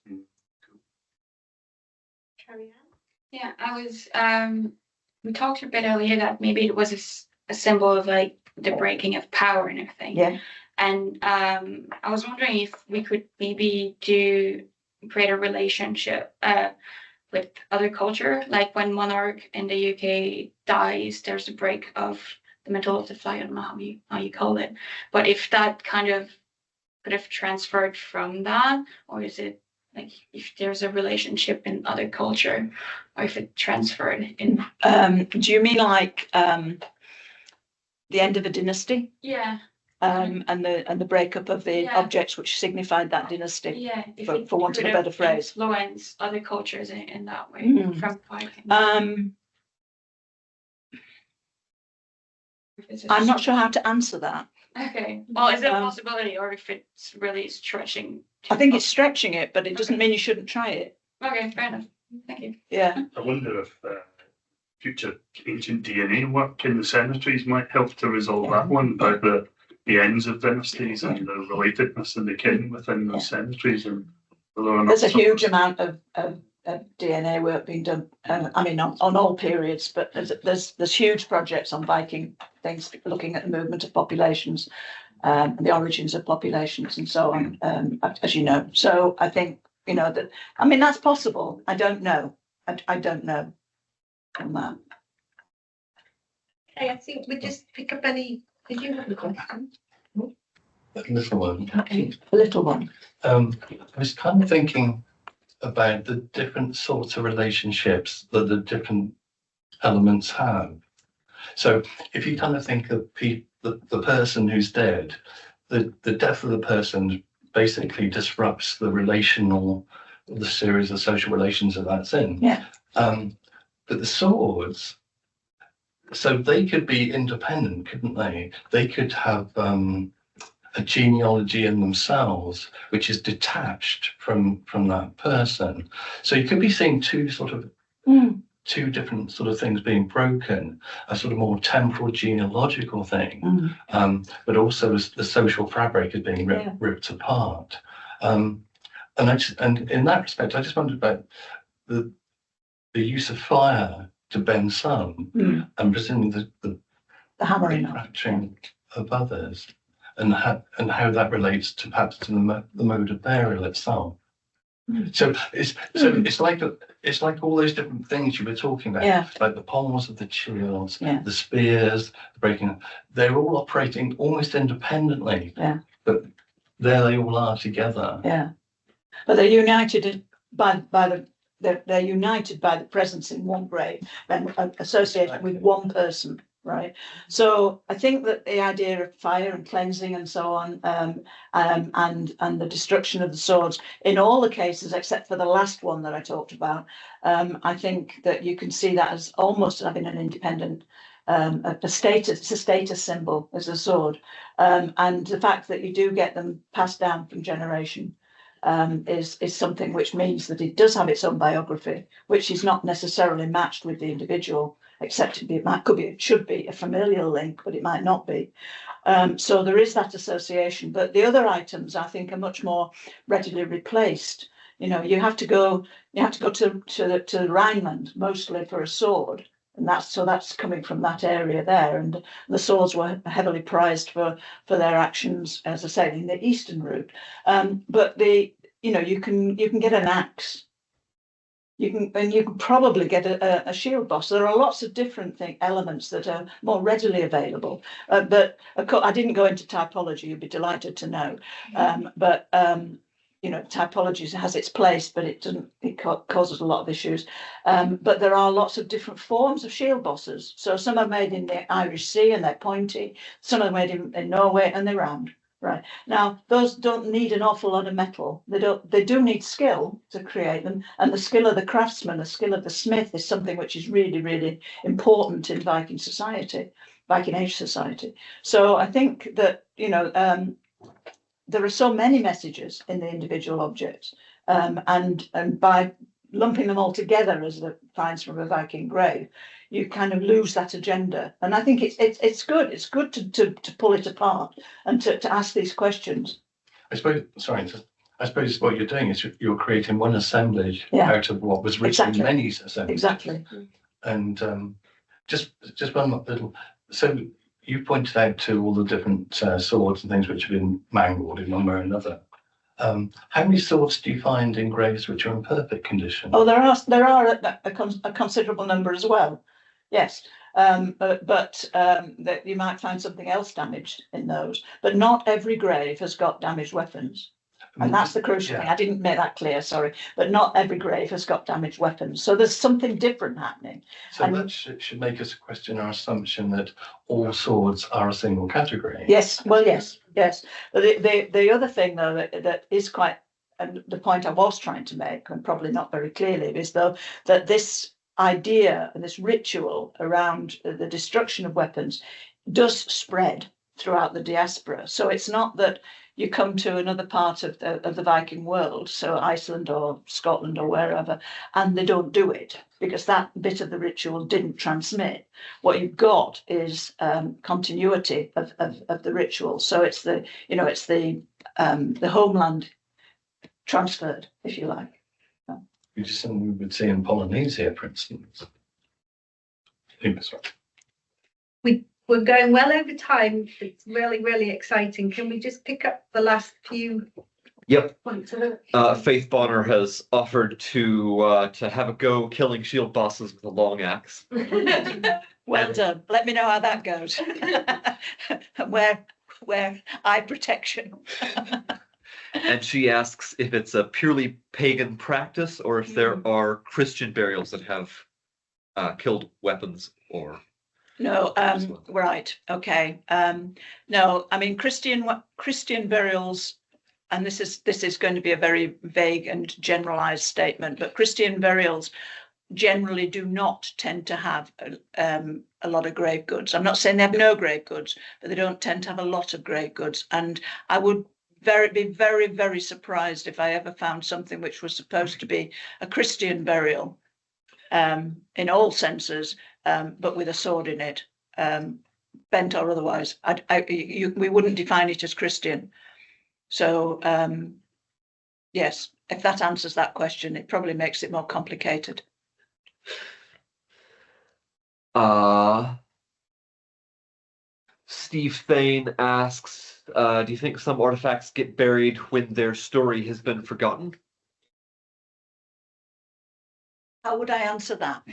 Carry on. Yeah, I was. We talked a bit earlier that maybe it was a symbol of like the breaking of power and everything. Yeah. And I was wondering if we could maybe create a relationship with other culture, like when monarch in the UK dies, there's a break of the middle of the fly. I don't know how you call it, but if that kind of could have transferred from that, or is it like if there's a relationship in other culture, or if it transferred in? Do you mean like the end of a dynasty? Yeah. And the breakup of the objects which signified that dynasty. Yeah, for want of a better phrase. Influence other cultures in that way from Viking. I'm not sure how to answer that. Okay. Well, is it a possibility, or if it's really stretching? I think it's stretching it, but it doesn't mean you shouldn't try it. Okay, fair enough. Thank you. Yeah. I wonder if future ancient DNA work in the cemeteries might help to resolve that one about the ends of dynasties and the relatedness and the kin within those cemeteries. And there's a huge amount of DNA work being done. I mean, on all periods, but there's huge projects on Viking things, looking at the movement of populations, the origins of populations, and so on. As you know, so I think that. I mean, that's possible. I don't know. I don't know on that. Okay, I think we just pick up any. Did you have a question? A little one. Okay, a little one. I was kind of thinking about the different sorts of relationships that the different elements have. So if you kind of think of the person who's dead, the death of the person basically disrupts the series of social relations that that's in. Yeah. But the swords, so they could be independent, couldn't they? They could have a genealogy in themselves, which is detached from that person. So you could be seeing two different sort of things being broken, a sort of more temporal genealogical thing, but also as the social fabric is being ripped apart. And in that respect, I just wondered about the use of fire to bend some, and presumably the hammering fracturing of others, and how that relates to perhaps to the mode of burial itself. So it's like all those different things you were talking about, like the pommels of the shields, the spears, the breaking. They're all operating almost independently, but there they all are together. Yeah, but they're united they're united by the presence in one grave and associated with one person. Right. So I think that the idea of fire and cleansing and so on, and the destruction of the swords in all the cases, except for the last one that I talked about, I think that you can see that as almost having an independent, a status. It's a status symbol as a sword, and the fact that you do get them passed down from generation is something which means that it does have its own biography, which is not necessarily matched with the individual. Except it should be a familial link, but it might not be. So there is that association. But the other items, I think, are much more readily replaced. You have to go to Rhineland mostly for a sword, and that's coming from that area there. And the swords were heavily prized for their actions, as I say, in the eastern route. But you can get an axe. You can probably get a shield boss. There are lots of different elements that are more readily available. But of course, I didn't go into typology. You'd be delighted to know. But typology has its place, but it doesn't. It causes a lot of issues. But there are lots of different forms of shield bosses. So some are made in the Irish Sea and they're pointy. Some are made in Norway and they're round. Right. Now, those don't need an awful lot of metal. They do need skill to create them. And the skill of the craftsman, the skill of the smith is something which is really, really important in Viking society, Viking Age society. So I think that, there are so many messages in the individual objects. And by lumping them all together as the finds from a Viking grave, you kind of lose that agenda. And I think it's good. It's good to pull it apart and to ask these questions. I suppose what you're doing is you're creating one assemblage out of what was originally many assemblages. Exactly. And just one little. So you pointed out to all the different swords and things which have been mangled in one way or another. How many swords do you find in graves which are in perfect condition? Oh, there are a considerable number as well. Yes, but that you might find something else damaged in those. But not every grave has got damaged weapons, and that's the crucial thing. I didn't make that clear, sorry. But not every grave has got damaged weapons, so there's something different happening. So that should make us question our assumption that all swords are a single category. Yes, well, yes. But the other thing though that is quite, and the point I was trying to make, and probably not very clearly, is though that this idea and this ritual around the destruction of weapons does spread. throughout the diaspora. So it's not that you come to another part of the Viking world, so Iceland or Scotland or wherever, and they don't do it because that bit of the ritual didn't transmit. What you've got is continuity of the ritual. So it's the homeland transferred, if you like. Which is something we would see in Polynesia, for instance. I think that's right. We're going well over time. It's really, really exciting. Can we just pick up the last few Yep. points of it? Faith Bonner has offered to have a go killing shield bosses with a long axe. Well done. Let me know how that goes. Where eye protection. And she asks if it's a purely pagan practice or if there are Christian burials that have killed weapons or. No, right, okay. No, I mean Christian burials, and this is going to be a very vague and generalized statement, but Christian burials generally do not tend to have a lot of grave goods. I'm not saying they have no grave goods, but they don't tend to have a lot of grave goods. And I would be very, very surprised if I ever found something which was supposed to be a Christian burial in all senses, but with a sword in it, bent or otherwise. We wouldn't define it as Christian. So yes, if that answers that question, it probably makes it more complicated. Steve Thane asks, do you think some artifacts get buried when their story has been forgotten? How would I answer that?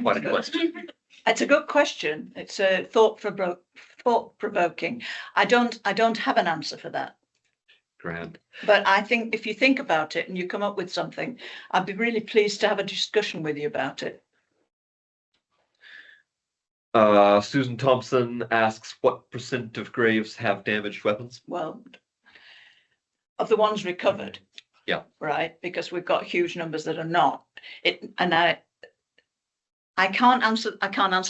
Quite a question. It's a good question. It's a thought-provoking. I don't have an answer for that. Grand. But I think if you think about it and you come up with something, I'd be really pleased to have a discussion with you about it. Susan Thompson asks, what % of graves have damaged weapons? Well, of the ones recovered. Yeah. Right, because we've got huge numbers that are not. I can't answer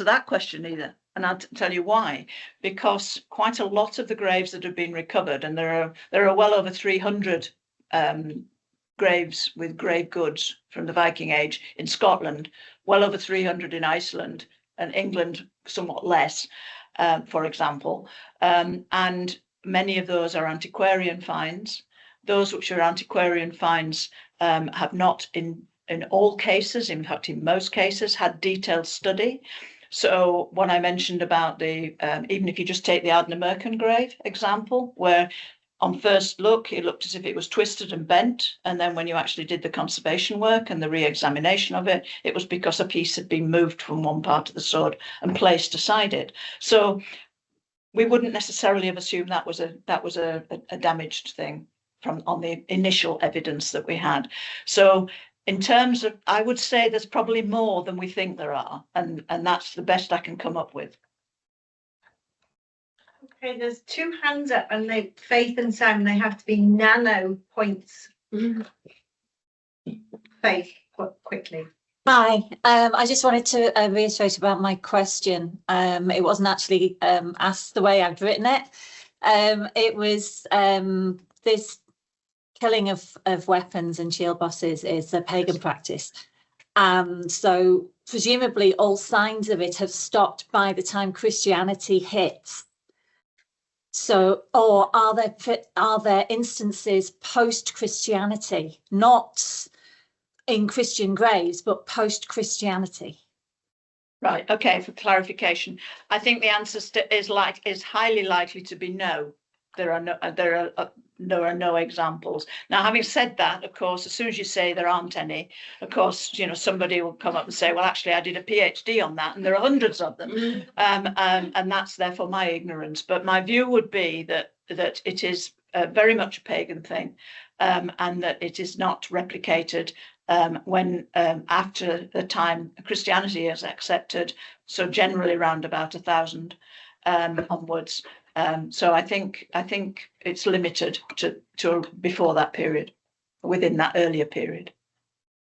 that question either. And I'll tell you why. Because quite a lot of the graves that have been recovered, and there are well over 300 graves with grave goods from the Viking Age in Scotland, well over 300 in Iceland, and England somewhat less, for example. And many of those are antiquarian finds. Those which are antiquarian finds have not in all cases, in fact, in most cases, had detailed study. So what I mentioned about the, even if you just take the Ardnamurchan grave example, where on first look, it looked as if it was twisted and bent. And then when you actually did the conservation work and the re-examination of it, it was because a piece had been moved from one part of the sword and placed aside it. So we wouldn't necessarily have assumed that was a damaged thing on the initial evidence that we had. So in terms of, I would say there's probably more than we think there are, and that's the best I can come up with. Okay, there's two hands up, and Faith and Simon, they have to be nano points. Faith, quickly. Hi, I just wanted to reiterate about my question. It wasn't actually asked the way I've written it. It was this killing of weapons and shield bosses is a pagan practice. So presumably all signs of it have stopped by the time Christianity hits. So, or are there instances post-Christianity, not in Christian graves, but post-Christianity? Right. Okay. For clarification, I think the answer is highly likely to be no. There are no examples. Now, having said that, of course, as soon as you say there aren't any, of course, somebody will come up and say, well, actually, I did a PhD on that, and there are hundreds of them, and that's therefore my ignorance. But my view would be that it is very much a pagan thing, and that it is not replicated when after the time Christianity is accepted, so generally around about 1000 onwards. So I think it's limited to before that period, within that earlier period.